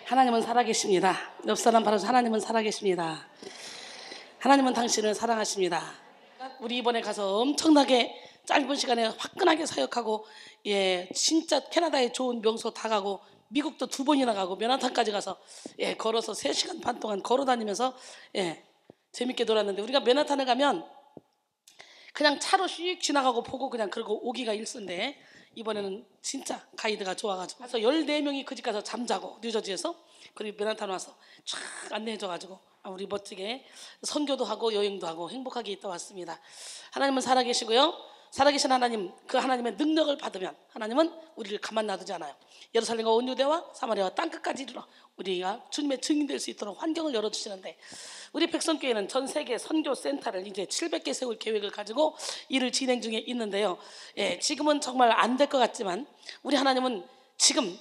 하나님은 살아계십니다. 옆 사람 바로 하나님은 살아계십니다. 하나님은 당신을 사랑하십니다. 우리 이번에 가서 엄청나게 짧은 시간에 화끈하게 사역하고, 진짜 캐나다에 좋은 명소 다 가고, 미국도 2번이나 가고, 맨하탄까지 가서 걸어서 3시간 반 동안 걸어 다니면서 재밌게 놀았는데, 우리가 맨하탄에 가면 그냥 차로 휙 지나가고 보고 그냥 그러고 오기가 일쑤인데, 이번에는 진짜 가이드가 좋아가지고 가서 14명이 그 집 가서 잠자고, 뉴저지에서. 그리고 맨하탄 와서 쫙 안내해줘가지고 우리 멋지게 선교도 하고 여행도 하고 행복하게 있다 왔습니다. 하나님은 살아계시고요, 살아계신 하나님, 그 하나님의 능력을 받으면 하나님은 우리를 가만 놔두지 않아요. 예루살렘과 온 유대와 사마리아와 땅끝까지 이르러 우리가 주님의 증인 될 수 있도록 환경을 열어주시는데, 우리 백성교회는 전 세계 선교센터를 이제 700개 세울 계획을 가지고 일을 진행 중에 있는데요. 지금은 정말 안 될 것 같지만 우리 하나님은 지금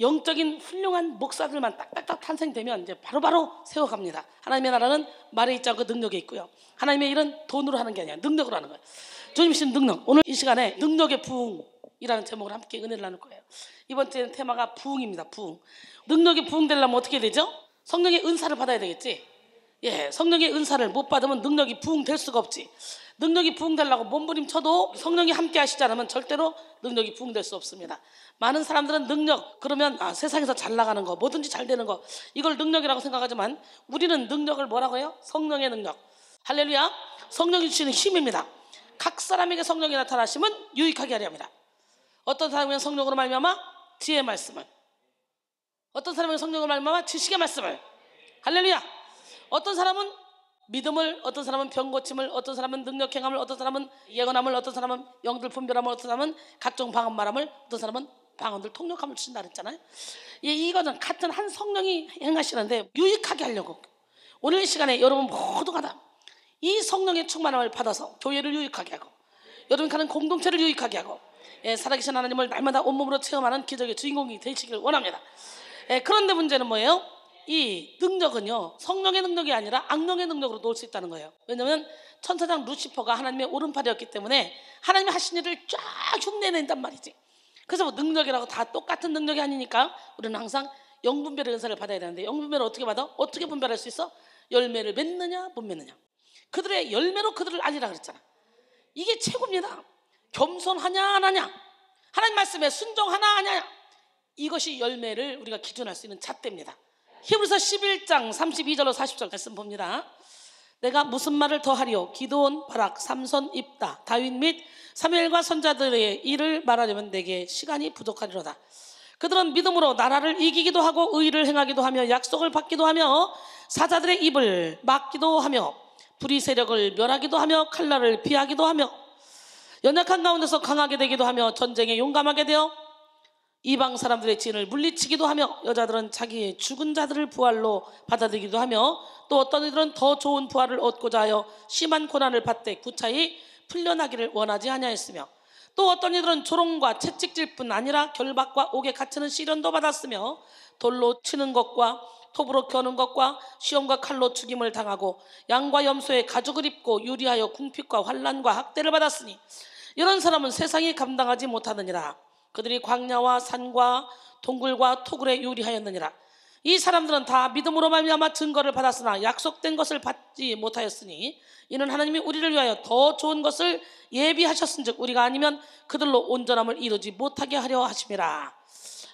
영적인 훌륭한 목사들만 딱딱딱 탄생되면 이제 바로바로 세워갑니다. 하나님의 나라는 말에 있지 않고 능력에 있고요. 하나님의 일은 돈으로 하는 게 아니라 능력으로 하는 거예요. 주님이신 능력. 오늘 이 시간에 능력의 부흥이라는 제목으로 함께 은혜를 나눌 거예요. 이번 주에는 테마가 부흥입니다. 부흥. 능력의 부흥 되려면 어떻게 되죠? 성령의 은사를 받아야 되겠지. 성령의 은사를 못 받으면 능력이 부흥될 수가 없지. 능력이 부흥되려고 몸부림쳐도 성령이 함께 하시지 않으면 절대로 능력이 부흥될 수 없습니다. 많은 사람들은 능력 그러면 세상에서 잘 나가는 거, 뭐든지 잘 되는 거, 이걸 능력이라고 생각하지만 우리는 능력을 뭐라고 해요? 성령의 능력. 할렐루야. 성령이 주시는 힘입니다. 각 사람에게 성령이 나타나시면 유익하게 하려 합니다. 어떤 사람은 성령으로 말미암아 지혜의 말씀을, 어떤 사람은 성령으로 말미암아 지식의 말씀을. 할렐루야. 어떤 사람은 믿음을, 어떤 사람은 병고침을, 어떤 사람은 능력 행함을, 어떤 사람은 예언함을, 어떤 사람은 영들 분별함을, 어떤 사람은 각종 방언 말함을, 어떤 사람은 방언들 통역함을 주신다 그랬잖아요. 이거는 같은 한 성령이 행하시는데 유익하게 하려고 오늘 이 시간에 여러분 모두가 다 이 성령의 충만함을 받아서 교회를 유익하게 하고, 여러분 가는 공동체를 유익하게 하고, 살아계신 하나님을 날마다 온몸으로 체험하는 기적의 주인공이 되시기를 원합니다. 그런데 문제는 뭐예요? 이 능력은요, 성령의 능력이 아니라 악령의 능력으로 놓을 수 있다는 거예요. 왜냐하면 천사장 루시퍼가 하나님의 오른팔이었기 때문에 하나님이 하신 일을 쫙 흉내낸단 말이지. 그래서 뭐 능력이라고 다 똑같은 능력이 아니니까 우리는 항상 영분별의 은사를 받아야 되는데, 영분별을 어떻게 받아? 어떻게 분별할 수 있어? 열매를 맺느냐 못 맺느냐. 그들의 열매로 그들을 알리라 그랬잖아. 이게 최고입니다. 겸손하냐 안 하냐, 하나님 말씀에 순종하나 안 하냐, 이것이 열매를 우리가 기준할 수 있는 잣대입니다. 히브리서 11장 32절로 40절 말씀 봅니다. 내가 무슨 말을 더하리요? 기드온, 바락, 삼손, 입다, 다윗 및 사무엘과 선자들의 일을 말하려면 내게 시간이 부족하리로다. 그들은 믿음으로 나라를 이기기도 하고 의를 행하기도 하며 약속을 받기도 하며 사자들의 입을 막기도 하며 불의 세력을 멸하기도 하며 칼날을 피하기도 하며 연약한 가운데서 강하게 되기도 하며 전쟁에 용감하게 되어 이방 사람들의 진을 물리치기도 하며, 여자들은 자기의 죽은 자들을 부활로 받아들이기도 하며, 또 어떤 이들은 더 좋은 부활을 얻고자 하여 심한 고난을 받되 구차히 풀려나기를 원하지 아니하였으며, 또 어떤 이들은 조롱과 채찍질 뿐 아니라 결박과 옥에 갇히는 시련도 받았으며, 돌로 치는 것과 톱으로 겨는 것과 시험과 칼로 죽임을 당하고 양과 염소의 가죽을 입고 유리하여 궁핍과 환난과 학대를 받았으니 이런 사람은 세상이 감당하지 못하느니라. 그들이 광야와 산과 동굴과 토굴에 유리하였느니라. 이 사람들은 다 믿음으로 말미암아 증거를 받았으나 약속된 것을 받지 못하였으니 이는 하나님이 우리를 위하여 더 좋은 것을 예비하셨은즉 우리가 아니면 그들로 온전함을 이루지 못하게 하려 하심이라.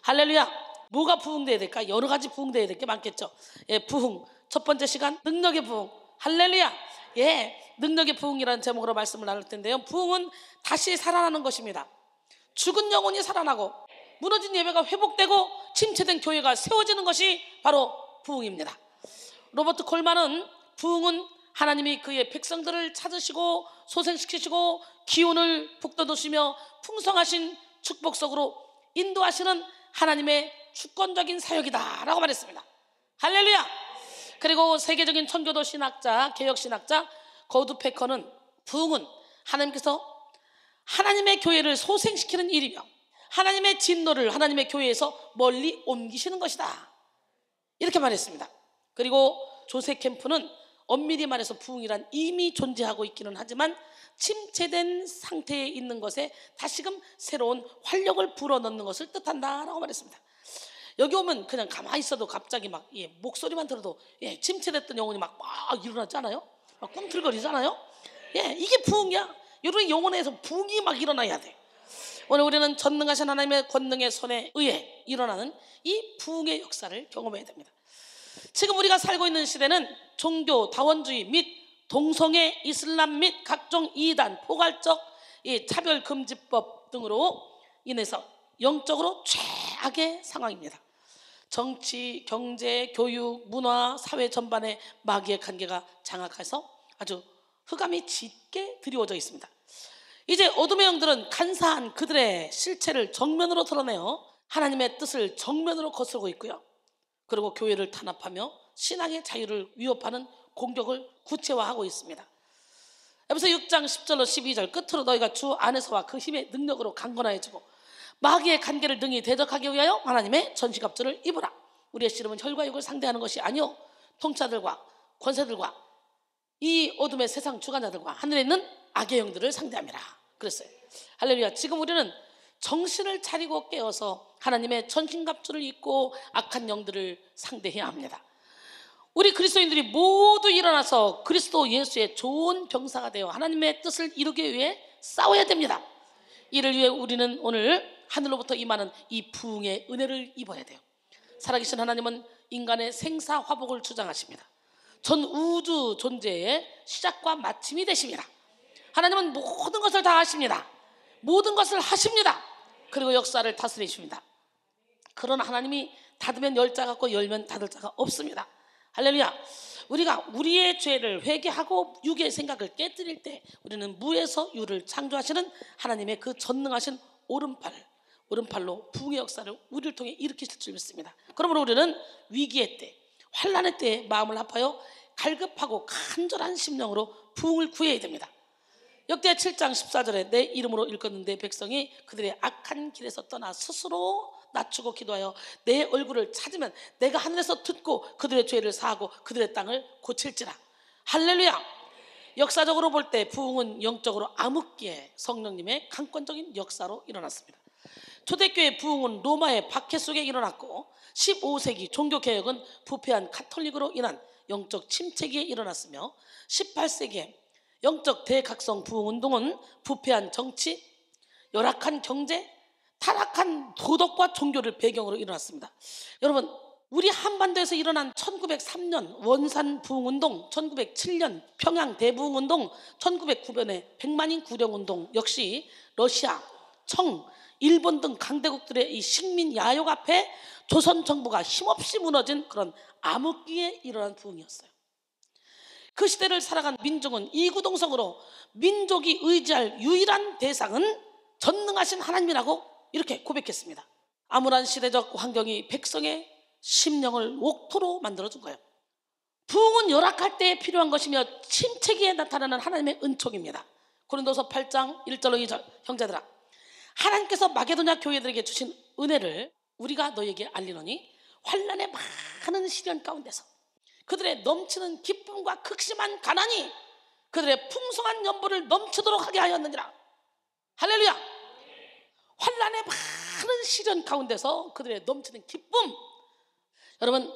할렐루야. 뭐가 부흥돼야 될까? 여러 가지 부흥돼야 될 게 많겠죠. 부흥. 첫 번째 시간 능력의 부흥. 할렐루야. 능력의 부흥이라는 제목으로 말씀을 나눌 텐데요, 부흥은 다시 살아나는 것입니다. 죽은 영혼이 살아나고 무너진 예배가 회복되고 침체된 교회가 세워지는 것이 바로 부흥입니다. 로버트 콜만은 부흥은 하나님이 그의 백성들을 찾으시고 소생시키시고 기운을 북돋우시며 풍성하신 축복 속으로 인도하시는 하나님의 주권적인 사역이다 라고 말했습니다. 할렐루야. 그리고 세계적인 천교도 신학자, 개혁신학자 거드 패커는 부흥은 하나님께서 하나님의 교회를 소생시키는 일이며 하나님의 진노를 하나님의 교회에서 멀리 옮기시는 것이다, 이렇게 말했습니다. 그리고 조세 캠프는 엄밀히 말해서 부흥이란 이미 존재하고 있기는 하지만 침체된 상태에 있는 것에 다시금 새로운 활력을 불어넣는 것을 뜻한다라고 말했습니다. 여기 오면 그냥 가만히 있어도 갑자기 막 목소리만 들어도 침체됐던 영혼이 막 일어나잖아요. 막 꿈틀거리잖아요. 이게 부흥이야. 여러분 영혼에서 부흥이 막 일어나야 돼. 오늘 우리는 전능하신 하나님의 권능의 손에 의해 일어나는 이 부흥의 역사를 경험해야 됩니다. 지금 우리가 살고 있는 시대는 종교 다원주의 및 동성애, 이슬람 및 각종 이단, 포괄적 차별금지법 등으로 인해서 영적으로 최악의 상황입니다. 정치, 경제, 교육, 문화, 사회 전반의 마귀의 관계가 장악해서 아주 흑암이 짙게 드리워져 있습니다. 이제 어둠의 영들은 간사한 그들의 실체를 정면으로 드러내어 하나님의 뜻을 정면으로 거스르고 있고요. 그리고 교회를 탄압하며 신앙의 자유를 위협하는 공격을 구체화하고 있습니다. 에베소 6장 10절로 12절 끝으로 너희가 주 안에서와 그 힘의 능력으로 강건하여지고 마귀의 관계를 능히 대적하기 위하여 하나님의 전시갑주를 입으라. 우리의 씨름은 혈과 육을 상대하는 것이 아니요 통치자들과 권세들과 이 어둠의 세상 주관자들과 하늘에 있는 악의 영들을 상대함이라 그랬어요. 할렐루야. 지금 우리는 정신을 차리고 깨어서 하나님의 전신갑주를 입고 악한 영들을 상대해야 합니다. 우리 그리스도인들이 모두 일어나서 그리스도 예수의 좋은 병사가 되어 하나님의 뜻을 이루기 위해 싸워야 됩니다. 이를 위해 우리는 오늘 하늘로부터 임하는 이 부흥의 은혜를 입어야 돼요. 살아계신 하나님은 인간의 생사화복을 주장하십니다. 전 우주 존재의 시작과 마침이 되십니다. 하나님은 모든 것을 다 하십니다. 모든 것을 하십니다. 그리고 역사를 다스리십니다. 그러나 하나님이 닫으면 열 자 같고 열면 닫을 자가 없습니다. 할렐루야. 우리가 우리의 죄를 회개하고 육의 생각을 깨뜨릴 때 우리는 무에서 유를 창조하시는 하나님의 그 전능하신 오른팔로 부흥의 역사를 우리를 통해 일으키실 줄 믿습니다. 그러므로 우리는 위기의 때, 환난의 때에 마음을 합하여 갈급하고 간절한 심령으로 부흥을 구해야 됩니다. 역대 7장 14절에 내 이름으로 일컫는 내 백성이 그들의 악한 길에서 떠나 스스로 낮추고 기도하여 내 얼굴을 찾으면 내가 하늘에서 듣고 그들의 죄를 사하고 그들의 땅을 고칠지라. 할렐루야. 역사적으로 볼 때 부흥은 영적으로 암흑기에 성령님의 강권적인 역사로 일어났습니다. 초대교회 부흥은 로마의 박해 속에 일어났고 15세기 종교개혁은 부패한 카톨릭으로 인한 영적 침체기에 일어났으며 18세기에 영적 대각성 부흥운동은 부패한 정치, 열악한 경제, 타락한 도덕과 종교를 배경으로 일어났습니다. 여러분, 우리 한반도에서 일어난 1903년 원산 부흥운동, 1907년 평양 대부흥운동, 1909년의 백만인 구령운동 역시 러시아, 청, 일본 등 강대국들의 이 식민 야욕 앞에 조선 정부가 힘없이 무너진 그런 암흑기에 일어난 부흥이었어요. 그 시대를 살아간 민족은 이구동성으로 민족이 의지할 유일한 대상은 전능하신 하나님이라고 이렇게 고백했습니다. 암울한 시대적 환경이 백성의 심령을 옥토로 만들어준 거예요. 부흥은 열악할 때에 필요한 것이며 침체기에 나타나는 하나님의 은총입니다. 고린도서 8장 1절로 2절 형제들아 하나님께서 마게도냐 교회들에게 주신 은혜를 우리가 너에게 알리노니 환난의 많은 시련 가운데서 그들의 넘치는 기쁨과 극심한 가난이 그들의 풍성한 연보를 넘치도록 하게 하였느니라. 할렐루야. 환난의 많은 시련 가운데서 그들의 넘치는 기쁨. 여러분,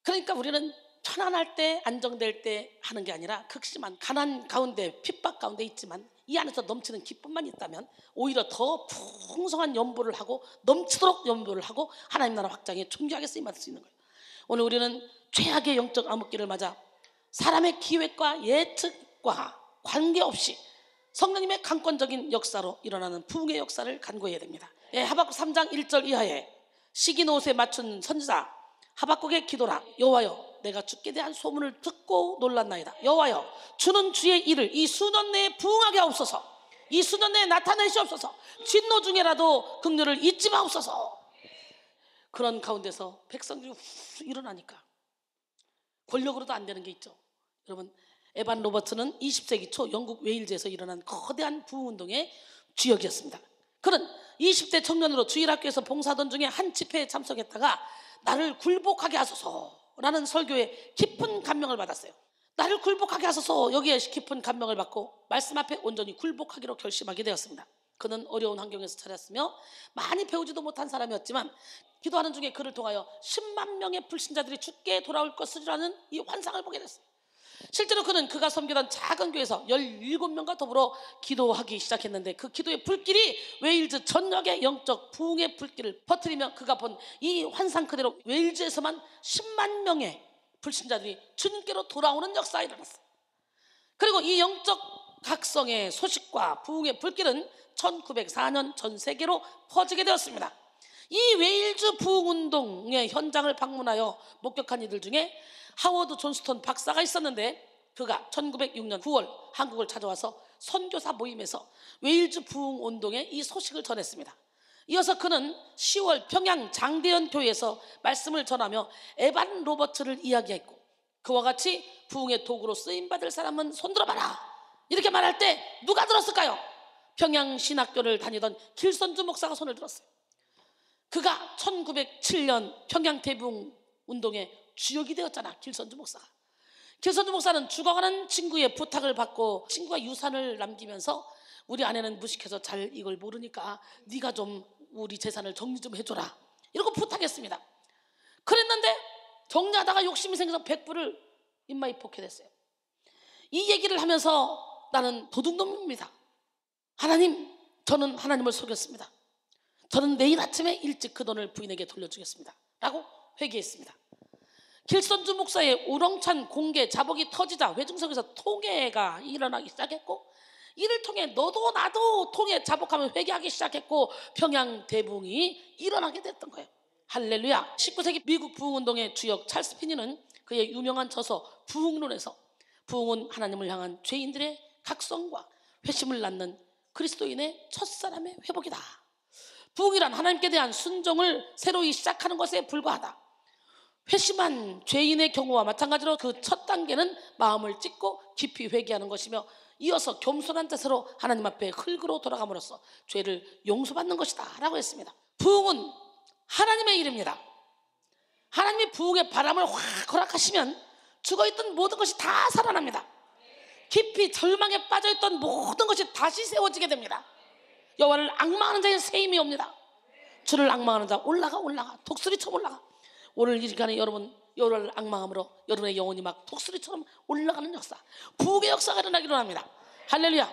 그러니까 우리는 편안할 때 안정될 때 하는 게 아니라 극심한 가난 가운데 핍박 가운데 있지만 이 안에서 넘치는 기쁨만 있다면 오히려 더 풍성한 연보를 하고 넘치도록 연보를 하고 하나님 나라 확장에 존귀하게 쓰임받을 수 있는 거예요. 오늘 우리는 최악의 영적 암흑기를 맞아 사람의 기획과 예측과 관계없이 성령님의 강권적인 역사로 일어나는 부흥의 역사를 간구해야 됩니다. 하박국 3장 1절 이하에 시기노옷에 맞춘 선지자 하박국의 기도라. 여호와여 내가 주께 대한 소문을 듣고 놀랐나이다. 여호와여 주는 주의 일을 이 수년 내에 부응하게 하옵소서. 이 수년 내에 나타내시옵소서. 진노 중에라도 긍휼을 잊지 마옵소서. 그런 가운데서 백성들이 일어나니까 권력으로도 안 되는 게 있죠. 여러분, 에반 로버트는 20세기 초 영국 웨일즈에서 일어난 거대한 부흥운동의 주역이었습니다. 그는 20대 청년으로 주일학교에서 봉사하던 중에 한 집회에 참석했다가 나를 굴복하게 하소서라는 설교에 깊은 감명을 받았어요. 나를 굴복하게 하소서. 여기에 깊은 감명을 받고 말씀 앞에 온전히 굴복하기로 결심하게 되었습니다. 그는 어려운 환경에서 자랐으며 많이 배우지도 못한 사람이었지만 기도하는 중에 그를 통하여 10만 명의 불신자들이 죽게 돌아올 것이라는 이 환상을 보게 됐어요. 실제로 그는 그가 섬기던 작은 교회에서 17명과 더불어 기도하기 시작했는데 그 기도의 불길이 웨일즈 전역의 영적 부흥의 불길을 퍼뜨리며 그가 본 이 환상 그대로 웨일즈에서만 10만 명의 불신자들이 주님께로 돌아오는 역사가 일어났어요. 그리고 이 영적 각성의 소식과 부흥의 불길은 1904년 전 세계로 퍼지게 되었습니다. 이 웨일즈 부흥운동의 현장을 방문하여 목격한 이들 중에 하워드 존스턴 박사가 있었는데 그가 1906년 9월 한국을 찾아와서 선교사 모임에서 웨일즈 부흥운동의 이 소식을 전했습니다. 이어서 그는 10월 평양 장대현 교회에서 말씀을 전하며 에반 로버트를 이야기했고 그와 같이 부흥의 도구로 쓰임받을 사람은 손들어봐라 이렇게 말할 때 누가 들었을까요? 평양신학교를 다니던 길선주 목사가 손을 들었어요. 그가 1907년 평양 대부흥운동의 주역이 되었잖아. 길선주 목사가. 길선주 목사는 죽어가는 친구의 부탁을 받고 친구가 유산을 남기면서 우리 아내는 무식해서 잘 이걸 모르니까 네가 좀 우리 재산을 정리 좀 해줘라 이러고 부탁했습니다. 그랬는데 정리하다가 욕심이 생겨서 100불을 입마에 포켓했어요. 이 얘기를 하면서 나는 도둑놈입니다. 하나님, 저는 하나님을 속였습니다. 저는 내일 아침에 일찍 그 돈을 부인에게 돌려주겠습니다 라고 회개했습니다. 길선주 목사의 우렁찬 공개 자복이 터지자 회중석에서 통회가 일어나기 시작했고 이를 통해 너도 나도 통회 자복하면 회개하기 시작했고 평양 대부흥이 일어나게 됐던 거예요. 할렐루야. 19세기 미국 부흥운동의 주역 찰스 피니는 그의 유명한 저서 부흥론에서 부흥은 하나님을 향한 죄인들의 각성과 회심을 낳는 그리스도인의 첫사람의 회복이다. 부흥이란 하나님께 대한 순종을 새로이 시작하는 것에 불과하다. 회심한 죄인의 경우와 마찬가지로 그 첫 단계는 마음을 찢고 깊이 회개하는 것이며 이어서 겸손한 자세로 하나님 앞에 흙으로 돌아감으로써 죄를 용서받는 것이다 라고 했습니다. 부흥은 하나님의 일입니다. 하나님이 부흥의 바람을 확 허락하시면 죽어있던 모든 것이 다 살아납니다. 깊이 절망에 빠져있던 모든 것이 다시 세워지게 됩니다. 여호와를 앙망하는 자의 새 힘이 옵니다. 주를 앙망하는 자 올라가 독수리처럼 올라가. 오늘 이 시간에 여러분 여호와를 앙망함으로 여러분의 영혼이 막 독수리처럼 올라가는 역사, 부흥의 역사가 일어나기로 합니다. 할렐루야.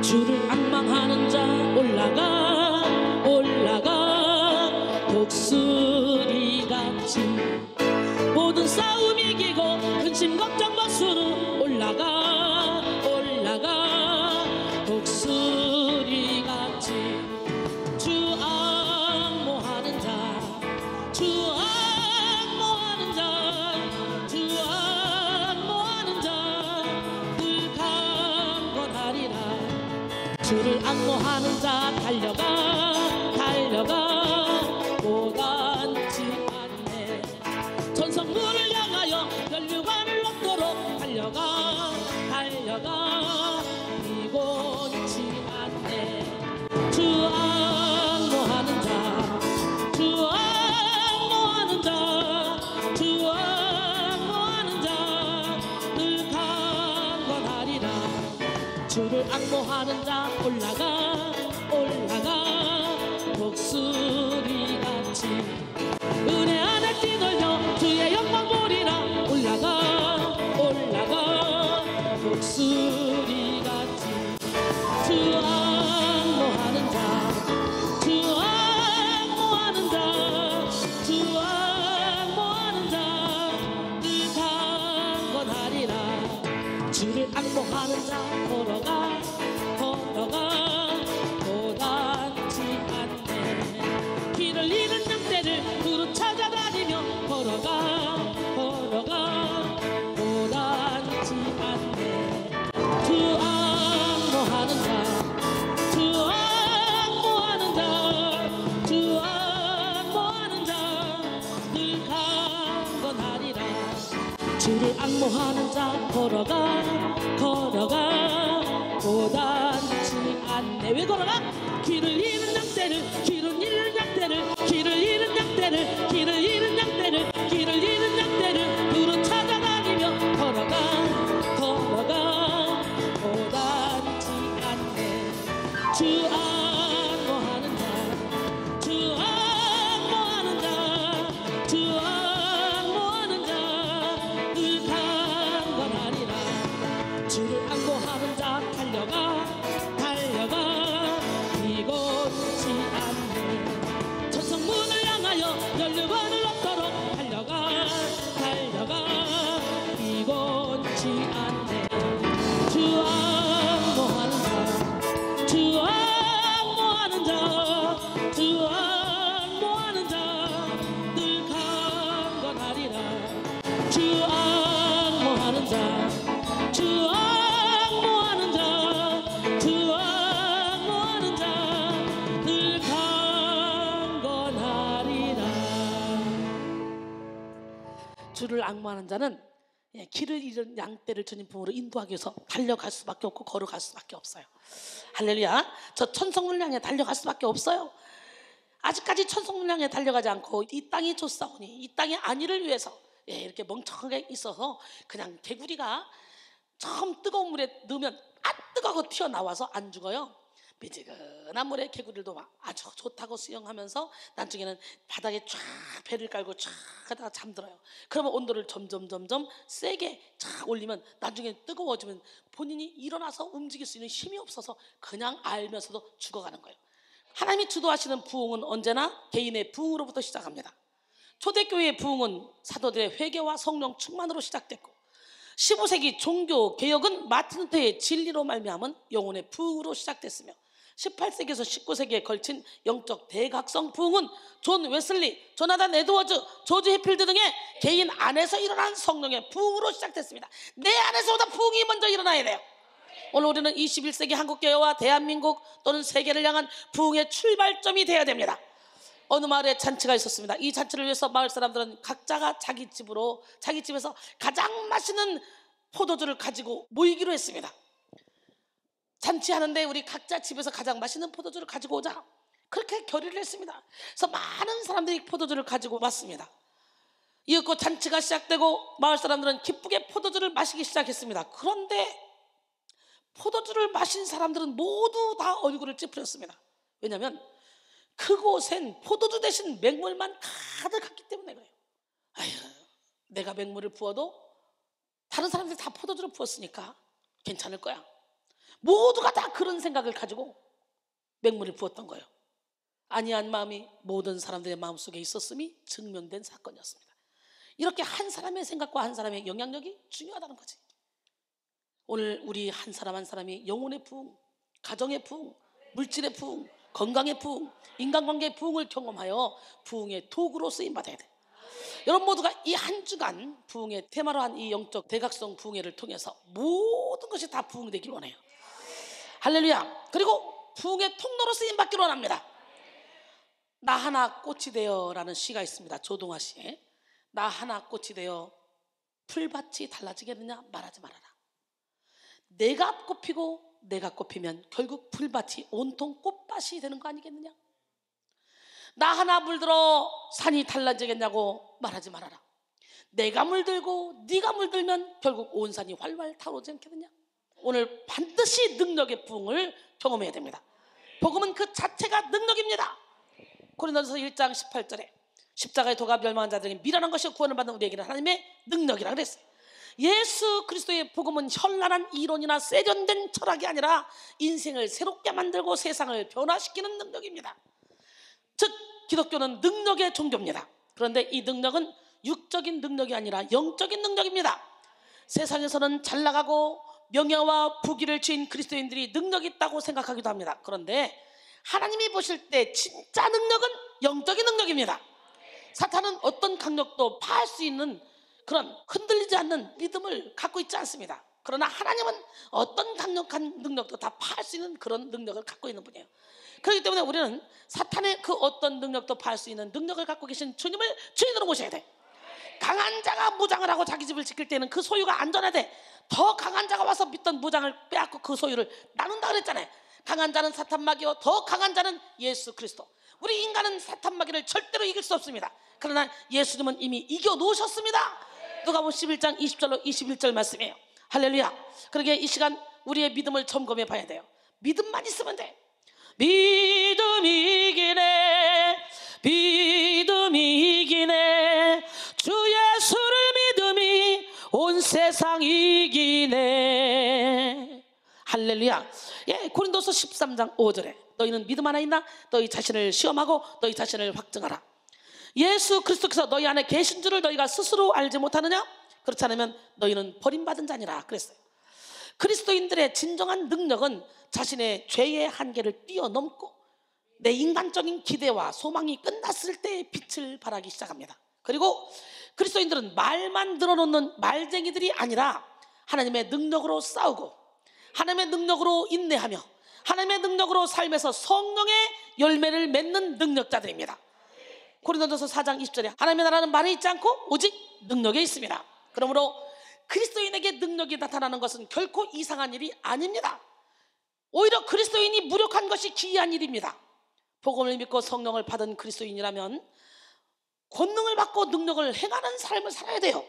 주를 앙망하는 자 올라가 독수리같이 모든 싸움 이기고 근심 걱정 벗으로 올라가 독수리같이 주 앙모하는 자 늘 강건하리라. 주를 앙모하는 자 달려가 못 앉지 않네. 전성문을 향하여 혈류관을 얻도록 달려가 이곤치 않네. 주 앙모하는 자 늘 강건하리라. 주를 앙모하는 자 올라가 독수리같이 은혜 안에 뛰놀며 주의 영광 보리라. 올라가 독수리같이 주 앙모하는 자 늘 강건하리라. 주를 앙모하는 자 걸어가 못 앉지 않네. 길을 잃은 양떼를 두루 찾아다니며 걸어가 못 앉지 않네. 주 앙모하는 자 늘 강건하리라. 주를 앙모하는 자 걸어가 못 앉지 않네. 왜 걸어가? 길을 잃은 양떼를 두루 찾아다니며 걸어가 못 앉지 않네. 자, 주 악무하는 자, 주 악무하는 자 늘 강건하리라. 주를 악무하는 자는 길을 잃은 양떼를 주님 품으로 인도하기 위해서 달려갈 수밖에 없고 걸어갈 수밖에 없어요. 할렐루야. 저 천성을 향해 달려갈 수밖에 없어요. 아직까지 천성을 향해 달려가지 않고 이 땅이 좋사오니 이 땅의 안위를 위해서 이렇게 멍청하게 있어서 그냥 개구리가 처음 뜨거운 물에 넣으면 뜨거워 튀어나와서 안 죽어요. 미지근한 물에 개구리들도 아주 좋다고 수영하면서 나중에는 바닥에 쫙 배를 깔고 쫙 하다가 잠들어요. 그러면 온도를 점점 세게 쫙 올리면 나중에 뜨거워지면 본인이 일어나서 움직일 수 있는 힘이 없어서 그냥 알면서도 죽어가는 거예요. 하나님이 주도하시는 부흥은 언제나 개인의 부흥으로부터 시작합니다. 초대교회의 부흥은 사도들의 회개와 성령 충만으로 시작됐고 15세기 종교 개혁은 마틴 루터의 진리로 말미암은 영혼의 부흥으로 시작됐으며 18세기에서 19세기에 걸친 영적 대각성 부흥은 존 웨슬리, 조나단 에드워즈, 조지 해필드 등의 개인 안에서 일어난 성령의 부흥으로 시작됐습니다. 내 안에서보다 부흥이 먼저 일어나야 돼요. 오늘 우리는 21세기 한국교회와 대한민국 또는 세계를 향한 부흥의 출발점이 되어야 됩니다. 어느 마을에 잔치가 있었습니다. 이 잔치를 위해서 마을 사람들은 각자가 자기 집에서 가장 맛있는 포도주를 가지고 모이기로 했습니다. 잔치하는데 우리 각자 집에서 가장 맛있는 포도주를 가지고 오자, 그렇게 결의를 했습니다. 그래서 많은 사람들이 포도주를 가지고 왔습니다. 이윽고 잔치가 시작되고 마을 사람들은 기쁘게 포도주를 마시기 시작했습니다. 그런데 포도주를 마신 사람들은 모두 다 얼굴을 찌푸렸습니다. 왜냐하면 그곳엔 포도주 대신 맹물만 가득했기 때문에 그래요. 아휴, 내가 맹물을 부어도 다른 사람들이 다 포도주를 부었으니까 괜찮을 거야. 모두가 다 그런 생각을 가지고 맹물을 부었던 거예요. 아니한 마음이 모든 사람들의 마음속에 있었음이 증명된 사건이었습니다. 이렇게 한 사람의 생각과 한 사람의 영향력이 중요하다는 거지. 오늘 우리 한 사람 한 사람이 영혼의 부흥, 가정의 부흥, 물질의 부흥, 건강의 부흥, 인간관계의 부흥을 경험하여 부흥의 도구로 쓰임받아야 돼. 여러분 모두가 이 한 주간 부흥의 테마로 한 이 영적 대각성 부흥회를 통해서 모든 것이 다 부흥되길 원해요. 할렐루야. 그리고 부흥의 통로로 쓰임받기를 원합니다. 나 하나 꽃이 되어라는 시가 있습니다. 조동아 시에. 나 하나 꽃이 되어 풀밭이 달라지겠느냐 말하지 말아라. 내가 꽃피고 내가 꽃피면 결국 풀밭이 온통 꽃밭이 되는 거 아니겠느냐. 나 하나 물들어 산이 달라지겠냐고 말하지 말아라. 내가 물들고 네가 물들면 결국 온 산이 활활 타오르지 않겠느냐. 오늘 반드시 능력의 부흥을 경험해야 됩니다. 복음은 그 자체가 능력입니다. 고린도전서 1장 18절에 십자가의 도가 멸망한 자들에게 미련한 것이 구원을 받는 우리에게는 하나님의 능력이라 그랬어요. 예수 그리스도의 복음은 현란한 이론이나 세련된 철학이 아니라 인생을 새롭게 만들고 세상을 변화시키는 능력입니다. 즉 기독교는 능력의 종교입니다. 그런데 이 능력은 육적인 능력이 아니라 영적인 능력입니다. 세상에서는 잘 나가고 명예와 부귀를 쥔 그리스도인들이 능력이 있다고 생각하기도 합니다. 그런데 하나님이 보실 때 진짜 능력은 영적인 능력입니다. 사탄은 어떤 강력도 파할 수 있는 그런 흔들리지 않는 믿음을 갖고 있지 않습니다. 그러나 하나님은 어떤 강력한 능력도 다 파할 수 있는 그런 능력을 갖고 있는 분이에요. 그렇기 때문에 우리는 사탄의 그 어떤 능력도 파할 수 있는 능력을 갖고 계신 주님을 주인으로 모셔야 돼. 강한 자가 무장을 하고 자기 집을 지킬 때는 그 소유가 안전하대. 더 강한 자가 와서 믿던 무장을 빼앗고 그 소유를 나눈다 그랬잖아요. 강한 자는 사탄 마귀요 더 강한 자는 예수 그리스도. 우리 인간은 사탄 마귀를 절대로 이길 수 없습니다. 그러나 예수님은 이미 이겨 놓으셨습니다. 누가복음 11장 20절로 21절 말씀이에요. 할렐루야. 그러기에 이 시간 우리의 믿음을 점검해 봐야 돼요. 믿음만 있으면 돼. 믿음이 이기네, 믿음이 이기네, 주 예수를 믿음이 온 세상 이기네. 할렐루야. 예, 고린도서 13장 5절에 너희는 믿음 하나 있나? 너희 자신을 시험하고 너희 자신을 확증하라. 예수 그리스도께서 너희 안에 계신 줄을 너희가 스스로 알지 못하느냐? 그렇지 않으면 너희는 버림받은 자니라 그랬어요. 그리스도인들의 진정한 능력은 자신의 죄의 한계를 뛰어넘고 내 인간적인 기대와 소망이 끝났을 때 빛을 발하기 시작합니다. 그리고 그리스도인들은 말만 늘어놓는 말쟁이들이 아니라 하나님의 능력으로 싸우고 하나님의 능력으로 인내하며 하나님의 능력으로 삶에서 성령의 열매를 맺는 능력자들입니다. 고린도전서 4장 20절에 하나님의 나라는 말에 있지 않고 오직 능력에 있습니다. 그러므로 그리스도인에게 능력이 나타나는 것은 결코 이상한 일이 아닙니다. 오히려 그리스도인이 무력한 것이 기이한 일입니다. 복음을 믿고 성령을 받은 그리스도인이라면 권능을 받고 능력을 행하는 삶을 살아야 돼요.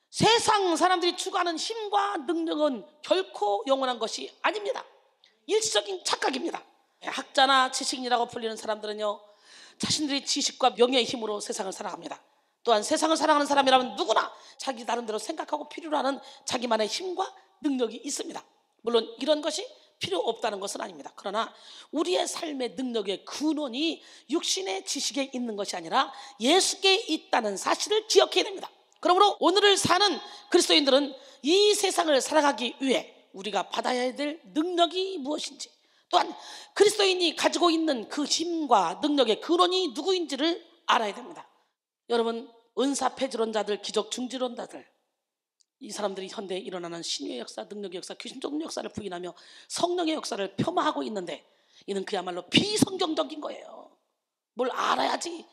세상 사람들이 추구하는 힘과 능력은 결코 영원한 것이 아닙니다. 일시적인 착각입니다. 학자나 지식인이라고 불리는 사람들은요, 자신들의 지식과 명예의 힘으로 세상을 살아갑니다. 또한 세상을 살아가는 사람이라면 누구나 자기 나름대로 생각하고 필요로 하는 자기만의 힘과 능력이 있습니다. 물론 이런 것이 필요 없다는 것은 아닙니다. 그러나 우리의 삶의 능력의 근원이 육신의 지식에 있는 것이 아니라 예수께 있다는 사실을 기억해야 됩니다. 그러므로 오늘을 사는 그리스도인들은 이 세상을 살아가기 위해 우리가 받아야 될 능력이 무엇인지, 또한 그리스도인이 가지고 있는 그 힘과 능력의 근원이 누구인지를 알아야 됩니다. 여러분, 은사 폐지론자들, 기적 중지론자들, 이 사람들이 현대에 일어나는 신유의 역사, 능력의 역사, 귀신적 역사를 부인하며 성령의 역사를 폄하하고 있는데, 이는 그야말로 비성경적인 거예요. 뭘 알아야지.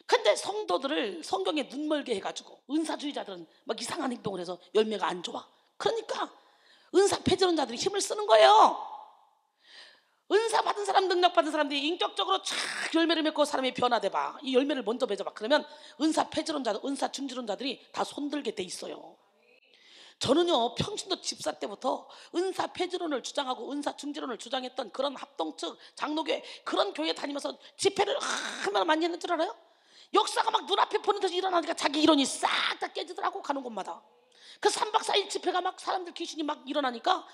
근데 성도들을 성경에 눈멀게 해가지고 은사주의자들은 막 이상한 행동을 해서 열매가 안 좋아. 그러니까 은사 폐지론자들이 힘을 쓰는 거예요. 은사 받은 사람, 능력 받은 사람들이 인격적으로 쫙 열매를 맺고 사람이 변화돼 봐. 이 열매를 먼저 맺어봐. 그러면 은사 폐지론자들, 은사 중지론자들이 다 손들게 돼 있어요. 저는요, 평신도 집사 때부터 은사 폐지론을 주장하고 은사 중지론을 주장했던 그런 합동측 장로교회, 그런 교회 다니면서 집회를 얼마나 많이 했는 줄 알아요? 역사가 막 눈앞에 보는 듯이 일어나니까 자기 이론이 싹 다 깨지더라고. 가는 곳마다 그 3박 4일 집회가 막 사람들 귀신이 막 일어나니까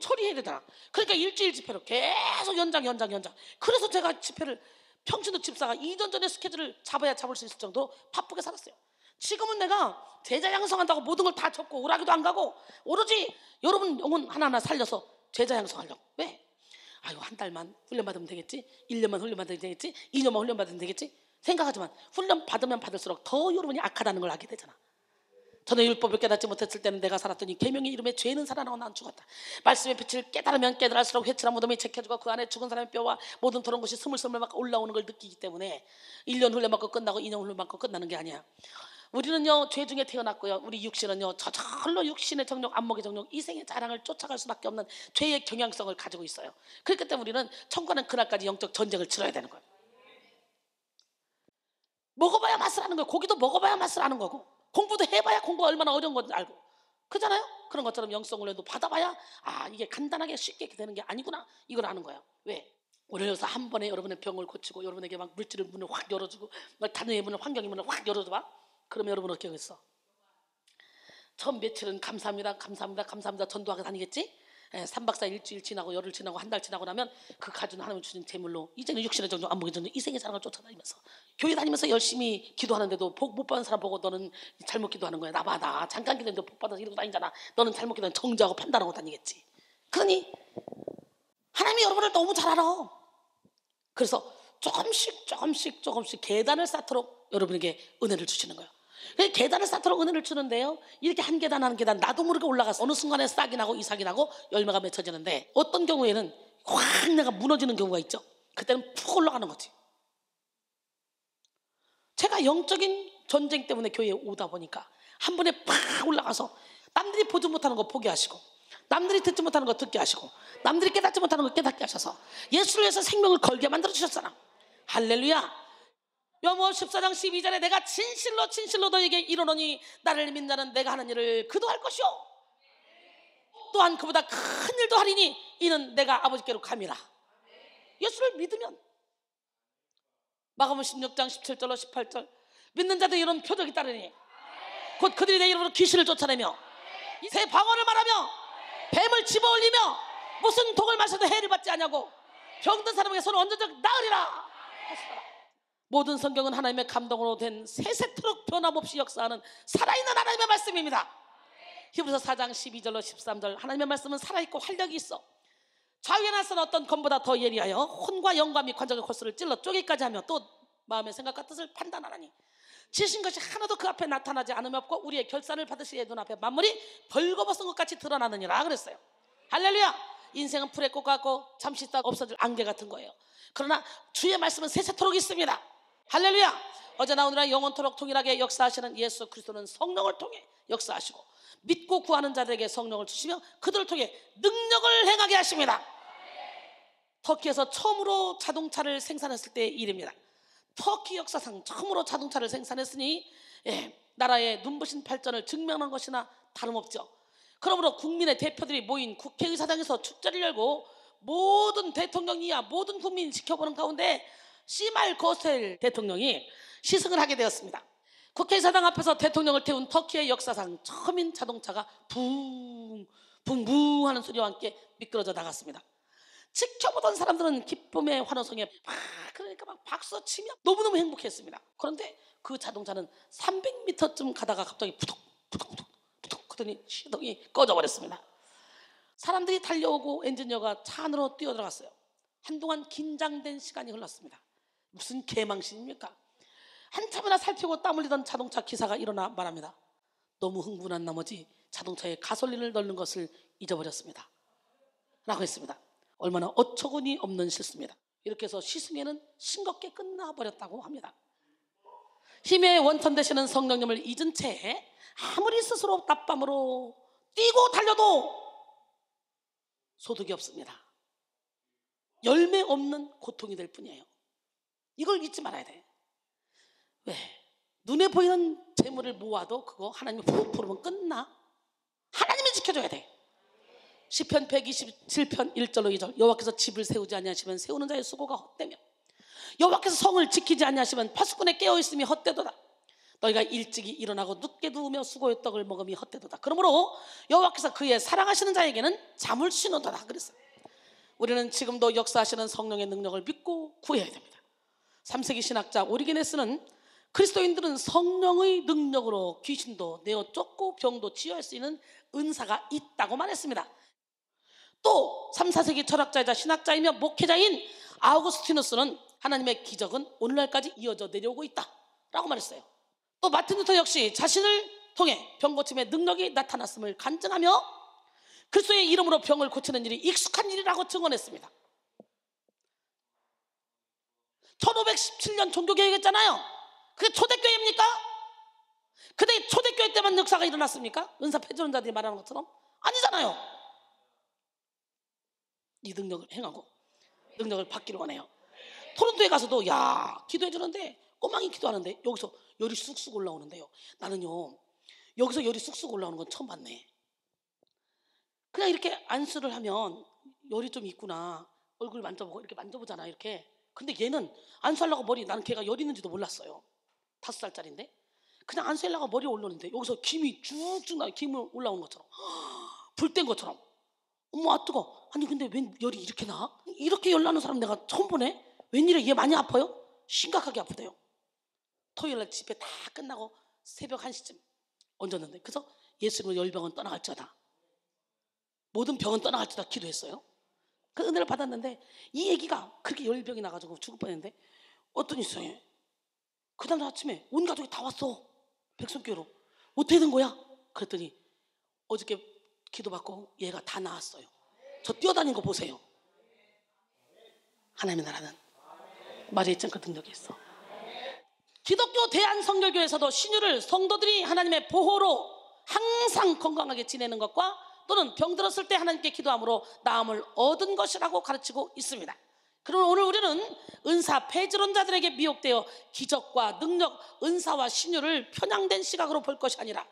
처리해야 되잖아. 그러니까 일주일 집회로 계속 연장. 그래서 제가 집회를, 평신도 집사가 2년 전에 스케줄을 잡아야 잡을 수 있을 정도로 바쁘게 살았어요. 지금은 내가 제자 양성한다고 모든 걸 다 접고 오라기도 안 가고 오로지 여러분 영혼 하나하나 살려서 제자 양성하려고. 왜? 아유, 한 달만 훈련 받으면 되겠지, 1년만 훈련 받으면 되겠지, 2년만 훈련 받으면 되겠지 생각하지만 훈련 받으면 받을수록 더 여러분이 악하다는 걸 알게 되잖아. 저는 율법을 깨닫지 못했을 때는 내가 살았더니 계명의 이름에 죄는 살아나고 난 죽었다. 말씀의 빛을 깨달으면 깨달을수록 회칠한 무덤이 제껴지고 그 안에 죽은 사람의 뼈와 모든 더러운 것이 스물스물 막 올라오는 걸 느끼기 때문에 1년 훈련 받고 끝나고 2년 훈련 받고 끝나는 게 아니야. 우리는요, 죄 중에 태어났고요, 우리 육신은요 저절로 육신의 정욕, 안목의 정욕, 이생의 자랑을 쫓아갈 수밖에 없는 죄의 경향성을 가지고 있어요. 그렇기 때문에 우리는 천국은 그날까지 영적 전쟁을 치러야 되는 거예요. 먹어봐야 맛을 아는 거예요. 고기도 먹어봐야 맛을 아는 거고, 공부도 해봐야 공부가 얼마나 어려운 건지 알고, 그렇잖아요. 그런 것처럼 영성 훈련도 받아봐야 이게 간단하게 쉽게 되는 게 아니구나, 이걸 아는 거예요. 왜? 오늘 여기서 한 번에 여러분의 병을 고치고 여러분에게 막 물질의 문을 확 열어주고 단어의 문을, 환경의 문을 확 열어줘봐. 그러면 여러분 어떻게 하겠어? 처음 며칠은 감사합니다 전도하게 다니겠지? 3박 4일 일주일 지나고 열흘 지나고 한 달 지나고 나면 그 가진 하나님 주신 재물로 이제는 육신의 정욕, 안목의 정욕, 이생의 사랑을 쫓아다니면서 교회 다니면서 열심히 기도하는데도 복 못 받은 사람 보고 너는 잘못 기도하는 거야. 나 잠깐 기도했는데 복 받아서 이러고 다니잖아. 너는 잘못 기도하는 정죄하고 판단하고 다니겠지. 그러니 하나님이 여러분을 너무 잘 알아. 그래서 조금씩 계단을 쌓도록 여러분에게 은혜를 주시는 거예요. 계단을 쌓도록 은혜를 주는데요, 이렇게 한 계단 나도 모르게 올라가서 어느 순간에 싹이 나고 이삭이 나고 열매가 맺혀지는데, 어떤 경우에는 확 내가 무너지는 경우가 있죠. 그때는 푹 올라가는 거지. 제가 영적인 전쟁 때문에 교회에 오다 보니까 한 번에 팍 올라가서 남들이 보지 못하는 거 보게 하시고, 남들이 듣지 못하는 거 듣게 하시고, 남들이 깨닫지 못하는 거 깨닫게 하셔서 예수를 위해서 생명을 걸게 만들어 주셨잖아. 할렐루야. 요모 14장 12절에 내가 진실로 너에게 이르노니 나를 믿는 자는 내가 하는 일을 그도 할 것이요 또한 그보다 큰 일도 하리니 이는 내가 아버지께로 감이라. 예수를 믿으면. 마가복음 16장 17절로 18절, 믿는 자들 이런 표적이 따르니 곧 그들이 내 이름으로 귀신을 쫓아내며 새 방언을 말하며 뱀을 집어올리며 무슨 독을 마셔도 해를 받지 않냐고 병든 사람에게 손을 얹어적 나으리라 하시더라. 모든 성경은 하나님의 감동으로 된 세세토록 변함없이 역사하는 살아있는 하나님의 말씀입니다. 히브리서 4장 12절로 13절, 하나님의 말씀은 살아있고 활력이 있어 좌우에 나선 어떤 검보다 더 예리하여 혼과 영과 및 관절과 골수를 찔러 쪼개기까지 하며 또 마음의 생각과 뜻을 판단하나니 지으신 것이 하나도 그 앞에 나타나지 않으면 없고 우리의 결산을 받으시의 눈앞에 만물이 벌거벗은 것 같이 드러나느니라 그랬어요. 할렐루야. 인생은 풀의 꽃 같고 잠시 있다 없어질 안개 같은 거예요. 그러나 주의 말씀은 세세토록 있습니다. 할렐루야. 어제나 오늘나 영원토록 동일하게 역사하시는 예수 그리스도는 성령을 통해 역사하시고 믿고 구하는 자들에게 성령을 주시며 그들을 통해 능력을 행하게 하십니다. 터키에서 처음으로 자동차를 생산했을 때의 일입니다. 터키 역사상 처음으로 자동차를 생산했으니 나라의 눈부신 발전을 증명한 것이나 다름없죠. 그러므로 국민의 대표들이 모인 국회의사당에서 축제를 열고 모든 대통령이야 모든 국민이 지켜보는 가운데 시말 거셀 대통령이 시승을 하게 되었습니다. 국회의사당 앞에서 대통령을 태운 터키의 역사상 처음인 자동차가 붕 붕붕 하는 소리와 함께 미끄러져 나갔습니다. 지켜보던 사람들은 기쁨의 환호성에 그러니까 막 박수치며 너무너무 행복했습니다. 그런데 그 자동차는 300m쯤 가다가 갑자기 부덕부덕 하더니 시동이 꺼져버렸습니다. 사람들이 달려오고 엔지니어가 차 안으로 뛰어들어갔어요. 한동안 긴장된 시간이 흘렀습니다. 무슨 개망신입니까? 한참이나 살피고 땀 흘리던 자동차 기사가 일어나 말합니다. 너무 흥분한 나머지 자동차에 가솔린을 넣는 것을 잊어버렸습니다 라고 했습니다. 얼마나 어처구니 없는 실수입니다. 이렇게 해서 시승회는 싱겁게 끝나버렸다고 합니다. 힘의 원천 되시는 성령님을 잊은 채 아무리 스스로 낮밤으로 뛰고 달려도 소득이 없습니다. 열매 없는 고통이 될 뿐이에요. 이걸 잊지 말아야 돼. 왜? 눈에 보이는 재물을 모아도 그거 하나님이 훅 부르면 끝나. 하나님이 지켜줘야 돼. 시편 127편 1절로 2절 여호와께서 집을 세우지 아니하시면 세우는 자의 수고가 헛되며 여호와께서 성을 지키지 아니하시면 파수꾼의 깨어있음이 헛되도다. 너희가 일찍이 일어나고 늦게 누우며 수고의 떡을 먹음이 헛되도다. 그러므로 여호와께서 그의 사랑하시는 자에게는 잠을 쉬노도다 그랬어요. 우리는 지금도 역사하시는 성령의 능력을 믿고 구해야 됩니다. 3세기 신학자 오리게네스는 그리스도인들은 성령의 능력으로 귀신도 내어 쫓고 병도 치유할 수 있는 은사가 있다고 말했습니다. 또 3, 4세기 철학자이자 신학자이며 목회자인 아우구스티누스는 하나님의 기적은 오늘날까지 이어져 내려오고 있다라고 말했어요. 또 마틴 루터 역시 자신을 통해 병 고침의 능력이 나타났음을 간증하며 그리스도의 이름으로 병을 고치는 일이 익숙한 일이라고 증언했습니다. 1517년 종교개혁했잖아요. 그게 초대교회입니까? 근데 초대교회 때만 역사가 일어났습니까? 은사 폐지론자들이 말하는 것처럼? 아니잖아요. 이 능력을 행하고 능력을 받기를 원해요. 토론토에 가서도 기도해 주는데 꼬망이 기도하는데 여기서 열이 쑥쑥 올라오는데요. 나는요 여기서 열이 쑥쑥 올라오는 건 처음 봤네. 그냥 이렇게 안수를 하면 열이 좀 있구나. 얼굴 만져보고 이렇게 만져보잖아 이렇게. 근데 얘는 안수하려고 나는 걔가 열 있는지도 몰랐어요. 5살짜리인데 그냥 안수하려고 머리 올리는데 여기서 김이 쭉쭉 나 김이 올라오는 것처럼 불 뗀 것처럼. 어머 뜨거. 아니 근데 웬 열이 이렇게 나? 이렇게 열 나는 사람 내가 처음 보네. 웬일이야 얘 많이 아파요? 심각하게 아프대요. 토요일날 집회 다 끝나고 새벽 1시쯤 얹었는데 그래서 예수님은 열병은 떠나갈지어다 모든 병은 떠나갈지어다 기도했어요. 그 은혜를 받았는데 이 애기가 그렇게 열병이 나가지고 죽을 뻔했는데 어떤 이상해. 그 다음 아침에 온 가족이 다 왔어. 백성교회로. 어떻게 된 거야? 그랬더니 어저께 기도받고 얘가 다 나았어요. 저 뛰어다닌 거 보세요. 하나님의 나라는 말에 있지 않고 능력이 있어. 기독교 대한성결교에서도 신유를 성도들이 하나님의 보호로 항상 건강하게 지내는 것과 또는 병들었을 때 하나님께 기도함으로 나음을 얻은 것이라고 가르치고 있습니다. 그러면 오늘 우리는 은사 폐지론자들에게 미혹되어 기적과 능력, 은사와 신유를 편향된 시각으로 볼 것이 아니라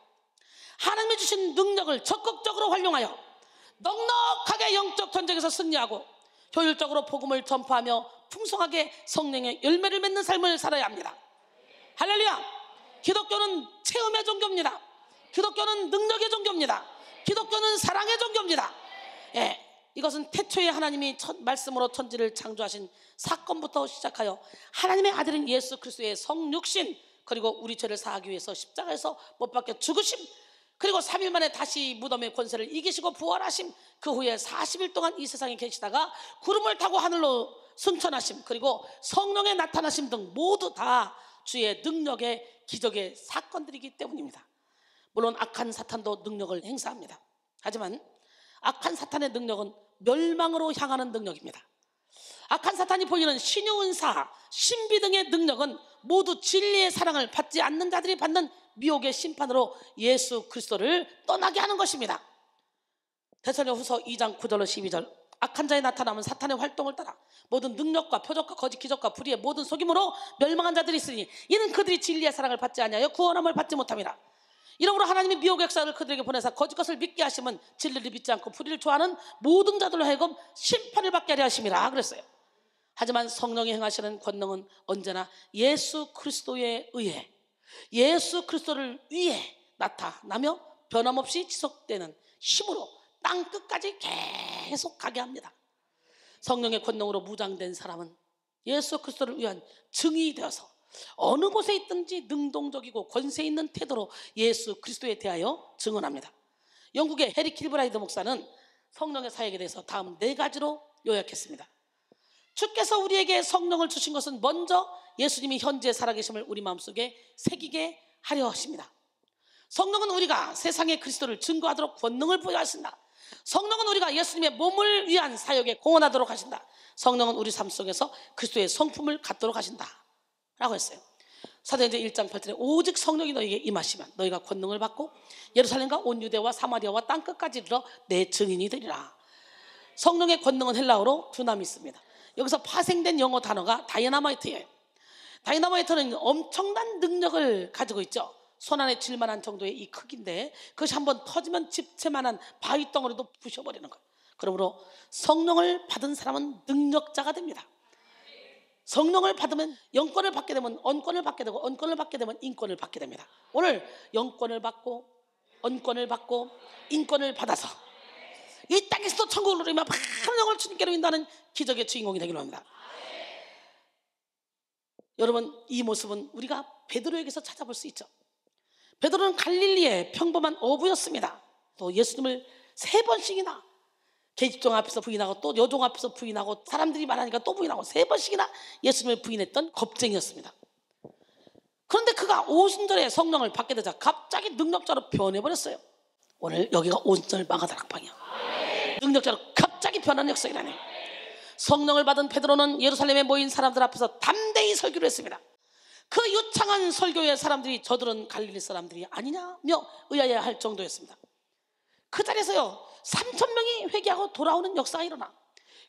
하나님이 주신 능력을 적극적으로 활용하여 넉넉하게 영적 전쟁에서 승리하고 효율적으로 복음을 전파하며 풍성하게 성령의 열매를 맺는 삶을 살아야 합니다. 할렐루야. 기독교는 체험의 종교입니다. 기독교는 능력의 종교입니다. 기독교는 사랑의 종교입니다. 이것은 태초에 하나님이 말씀으로 천지를 창조하신 사건부터 시작하여 하나님의 아들인 예수 그리스도의 성육신 그리고 우리 죄를 사하기 위해서 십자가에서 못 박혀 죽으심 그리고 3일 만에 다시 무덤의 권세를 이기시고 부활하심 그 후에 40일 동안 이 세상에 계시다가 구름을 타고 하늘로 승천하심 그리고 성령의 나타나심 등 모두 다 주의 능력의 기적의 사건들이기 때문입니다. 물론 악한 사탄도 능력을 행사합니다. 하지만 악한 사탄의 능력은 멸망으로 향하는 능력입니다. 악한 사탄이 보이는 신유은사, 신비 등의 능력은 모두 진리의 사랑을 받지 않는 자들이 받는 미혹의 심판으로 예수 그리스도를 떠나게 하는 것입니다. 데살로니가후서 2장 9절로 12절, 악한 자의 나타남은 사탄의 활동을 따라 모든 능력과 표적과 거짓 기적과 불의의 모든 속임으로 멸망한 자들이 있으니 이는 그들이 진리의 사랑을 받지 아니하여 구원함을 받지 못함이라. 이러므로 하나님이 미혹의 역사를 그들에게 보내사 거짓 것을 믿게 하심은 진리를 믿지 않고 불의를 좋아하는 모든 자들로 하여금 심판을 받게 하려 하심이라 그랬어요. 하지만 성령이 행하시는 권능은 언제나 예수 그리스도에 의해, 예수 그리스도를 위해 나타나며 변함없이 지속되는 힘으로 땅 끝까지 계속 가게 합니다. 성령의 권능으로 무장된 사람은 예수 그리스도를 위한 증인이 되어서 어느 곳에 있든지 능동적이고 권세 있는 태도로 예수 그리스도에 대하여 증언합니다. 영국의 해리 킬브라이드 목사는 성령의 사역에 대해서 다음 4가지로 요약했습니다. 주께서 우리에게 성령을 주신 것은 먼저 예수님이 현재 살아계심을 우리 마음속에 새기게 하려 하십니다. 성령은 우리가 세상에 그리스도를 증거하도록 권능을 부여하신다. 성령은 우리가 예수님의 몸을 위한 사역에 공헌하도록 하신다. 성령은 우리 삶 속에서 그리스도의 성품을 갖도록 하신다 라고 했어요. 사도행전 1장 8절에 오직 성령이 너희에게 임하시면 너희가 권능을 받고 예루살렘과 온 유대와 사마리아와 땅끝까지 이르러 내 증인이 되리라. 성령의 권능은 헬라어로 두나미 있습니다. 여기서 파생된 영어 단어가 다이나마이트예요. 다이나마이트는 엄청난 능력을 가지고 있죠. 손 안에 쥘만한 정도의 이 크기인데 그것이 한번 터지면 집채만한 바위덩어리도 부셔버리는 거예요. 그러므로 성령을 받은 사람은 능력자가 됩니다. 성령을 받으면 영권을 받게 되면 언권을 받게 되고 언권을 받게 되면 인권을 받게 됩니다. 오늘 영권을 받고 언권을 받고 인권을 받아서 이 땅에서도 천국을 누리며 많은 영을 주님께로 인도하는 기적의 주인공이 되기로 합니다. 여러분, 이 모습은 우리가 베드로에게서 찾아볼 수 있죠. 베드로는 갈릴리의 평범한 어부였습니다. 또 예수님을 3번씩이나 계집종 앞에서 부인하고 또 여종 앞에서 부인하고 사람들이 많으니까 또 부인하고 3번씩이나 예수님을 부인했던 겁쟁이였습니다. 그런데 그가 오순절에 성령을 받게 되자 갑자기 능력자로 변해버렸어요. 오늘 여기가 오순절 마가다락방이야. 능력자로 갑자기 변하는 역사이라네요. 성령을 받은 베드로는 예루살렘에 모인 사람들 앞에서 담대히 설교를 했습니다. 그 유창한 설교의 사람들이 저들은 갈릴리 사람들이 아니냐며 의아해야 할 정도였습니다. 그 자리에서요 3,000명이 회개하고 돌아오는 역사가 일어나.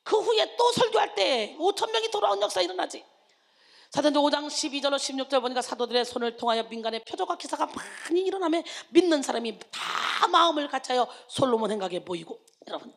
그 후에 또 설교할 때 5,000명이 돌아온 역사가 일어나지. 사도행전 5장 12절로 16절 보니까 사도들의 손을 통하여 민간의 표적과 기사가 많이 일어나며 믿는 사람이 다 마음을 같이하여 솔로몬 행각에 모이고, 여러분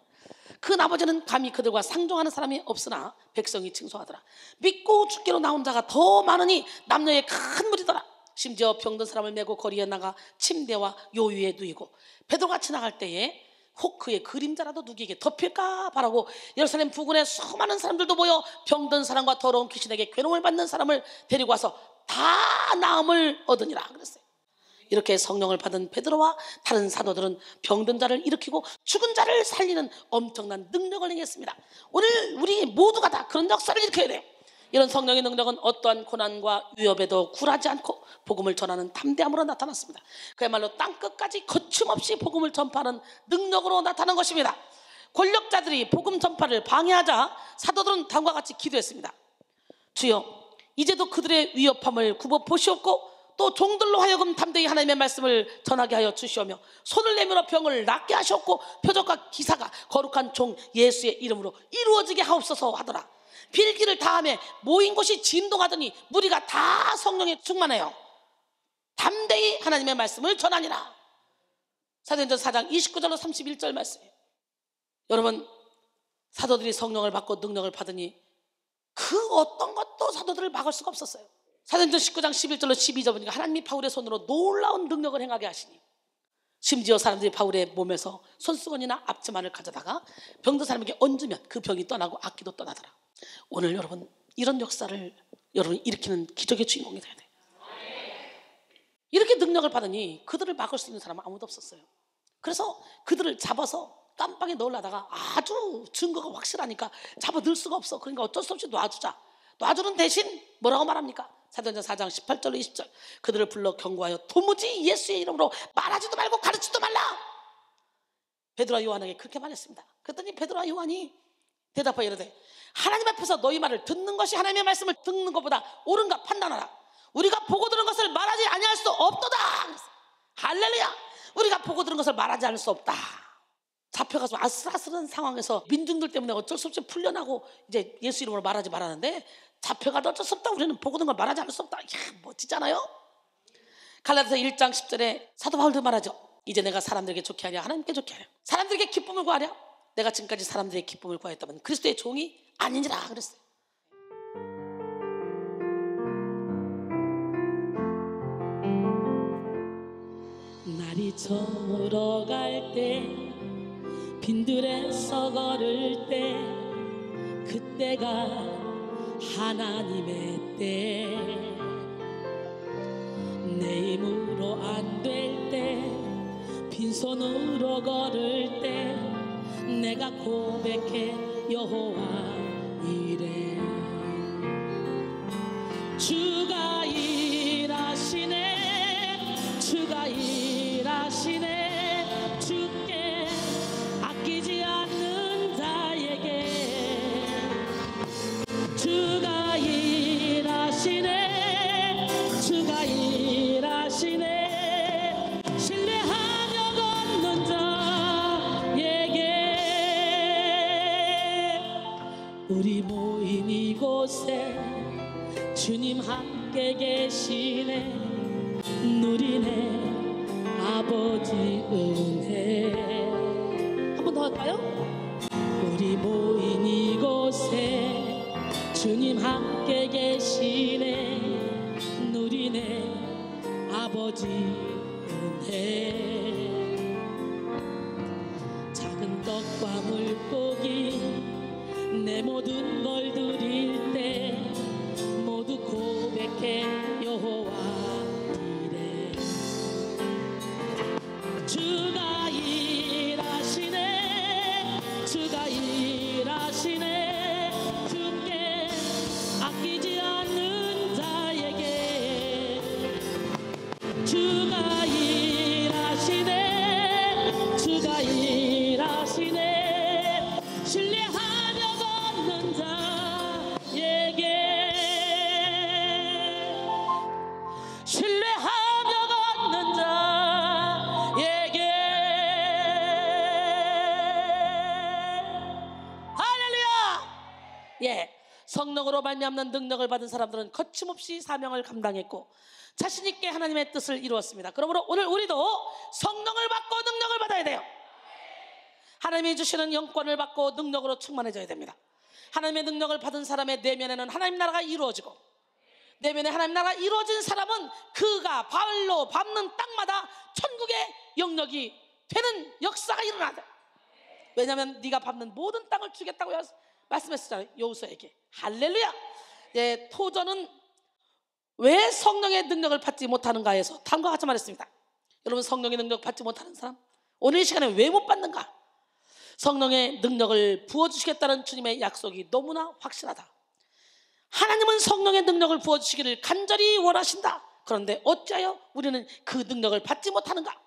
그 나머지는 감히 그들과 상종하는 사람이 없으나 백성이 칭송하더라. 믿고 죽기로 나온 자가 더 많으니 남녀의 큰 무리더라. 심지어 병든 사람을 메고 거리에 나가 침대와 요유에 누이고 베드로가 지나갈 때에 혹 그의 그림자라도 누구에게 덮일까 바라고 예루살렘 부근에 수많은 사람들도 모여 병든 사람과 더러운 귀신에게 괴로움을 받는 사람을 데리고 와서 다 나음을 얻으니라 그랬어요. 이렇게 성령을 받은 베드로와 다른 사도들은 병든 자를 일으키고 죽은 자를 살리는 엄청난 능력을 행했습니다. 오늘 우리 모두가 다 그런 역사를 일으켜야 돼요. 이런 성령의 능력은 어떠한 고난과 위협에도 굴하지 않고 복음을 전하는 담대함으로 나타났습니다. 그야말로 땅끝까지 거침없이 복음을 전파하는 능력으로 나타난 것입니다. 권력자들이 복음 전파를 방해하자 사도들은 다음과 같이 기도했습니다. 주여, 이제도 그들의 위협함을 굽어 보시옵고 또 종들로 하여금 담대히 하나님의 말씀을 전하게 하여 주시오며 손을 내밀어 병을 낫게 하셨고 표적과 기사가 거룩한 종 예수의 이름으로 이루어지게 하옵소서 하더라. 빌기를 다하며 모인 곳이 진동하더니 무리가 다 성령에 충만해요. 담대히 하나님의 말씀을 전하니라. 사도행전 4장 29절로 31절 말씀이에요. 여러분, 사도들이 성령을 받고 능력을 받으니 그 어떤 것도 사도들을 막을 수가 없었어요. 사도행전 19장 11절로 12절 보니까 하나님이 바울의 손으로 놀라운 능력을 행하게 하시니 심지어 사람들이 바울의 몸에서 손수건이나 앞치마를 가져다가 병든 사람에게 얹으면 그 병이 떠나고 악기도 떠나더라. 오늘 여러분, 이런 역사를 여러분이 일으키는 기적의 주인공이 돼야 돼요. 이렇게 능력을 받으니 그들을 막을 수 있는 사람은 아무도 없었어요. 그래서 그들을 잡아서 깜빵에 넣으려다가 아주 증거가 확실하니까 잡아 넣을 수가 없어. 그러니까 어쩔 수 없이 놔주자. 놔주는 대신 뭐라고 말합니까? 사도행전 4장 18절로 20절. 그들을 불러 경고하여 도무지 예수의 이름으로 말하지도 말고 가르치지도 말라. 베드로와 요한에게 그렇게 말했습니다. 그랬더니 베드로와 요한이 대답하여 이르되 하나님 앞에서 너희 말을 듣는 것이 하나님의 말씀을 듣는 것보다 옳은가 판단하라. 우리가 보고 들은 것을 말하지 아니할 수 없도다. 할렐루야. 우리가 보고 들은 것을 말하지 않을 수 없다. 잡혀가서 아슬아슬한 상황에서 민중들 때문에 어쩔 수 없이 풀려나고 이제 예수 이름으로 말하지 말하는데 잡혀가도 어쩔 수 없다. 우리는 보고 들은 걸 말하지 않을 수 없다. 이야, 멋지잖아요. 갈라디아서 1장 10절에 사도 바울도 말하죠. 이제 내가 사람들에게 좋게 하랴 하나님께 좋게 하랴. 사람들에게 기쁨을 구하랴. 내가 지금까지 사람들에게 기쁨을 구하였다면 그리스도의 종이 아니니라 그랬어요. 날이 저물어갈 때 빈들에서 걸을 때 그때가 하나님의 때. 내 힘으로 안 될 때 빈손으로 걸을 때 내가 고백해 여호와 이래. 주가 일하시네 주가 일하시네 주께 아끼지 않는 자에게 주가 일하시네 주가 일하시네 신뢰하며 걷는 자에게. 우리 모인 이곳에 주님 함께 계시네 누리네 아버지 은혜. 한 번 더 할까요? 우리 모인 이곳에 주님 함께 계시네 누리네 아버지 은혜. 작은 떡과 물고기 내 모든 걸 드릴 때 모두 고백해 여호와 이래. 주가 일하시네 주가 일하시네 주께 아끼지 않는 자에게 주가 일하시네 주가 일하시네 신뢰하며 걷는 자에게 신뢰하며 걷는 자에게. 할렐루야. 예, 성령으로 말미암는 능력을 받은 사람들은 거침없이 사명을 감당했고 자신 있게 하나님의 뜻을 이루었습니다. 그러므로 오늘 우리도 성령을 받고 능력을 받아야 돼요. 하나님이 주시는 영권을 받고 능력으로 충만해져야 됩니다. 하나님의 능력을 받은 사람의 내면에는 하나님 나라가 이루어지고 내면에 하나님 나라가 이루어진 사람은 그가 발로 밟는 땅마다 천국의 영역이 되는 역사가 일어나다. 왜냐하면 네가 밟는 모든 땅을 주겠다고 말씀했었잖아요, 여호수아에게. 할렐루야. 예, 토저는 왜 성령의 능력을 받지 못하는가 해서 다음과 같이 말했습니다. 여러분, 성령의 능력 받지 못하는 사람 오늘 이 시간에 왜 못 받는가? 성령의 능력을 부어주시겠다는 주님의 약속이 너무나 확실하다. 하나님은 성령의 능력을 부어주시기를 간절히 원하신다. 그런데 어찌하여 우리는 그 능력을 받지 못하는가?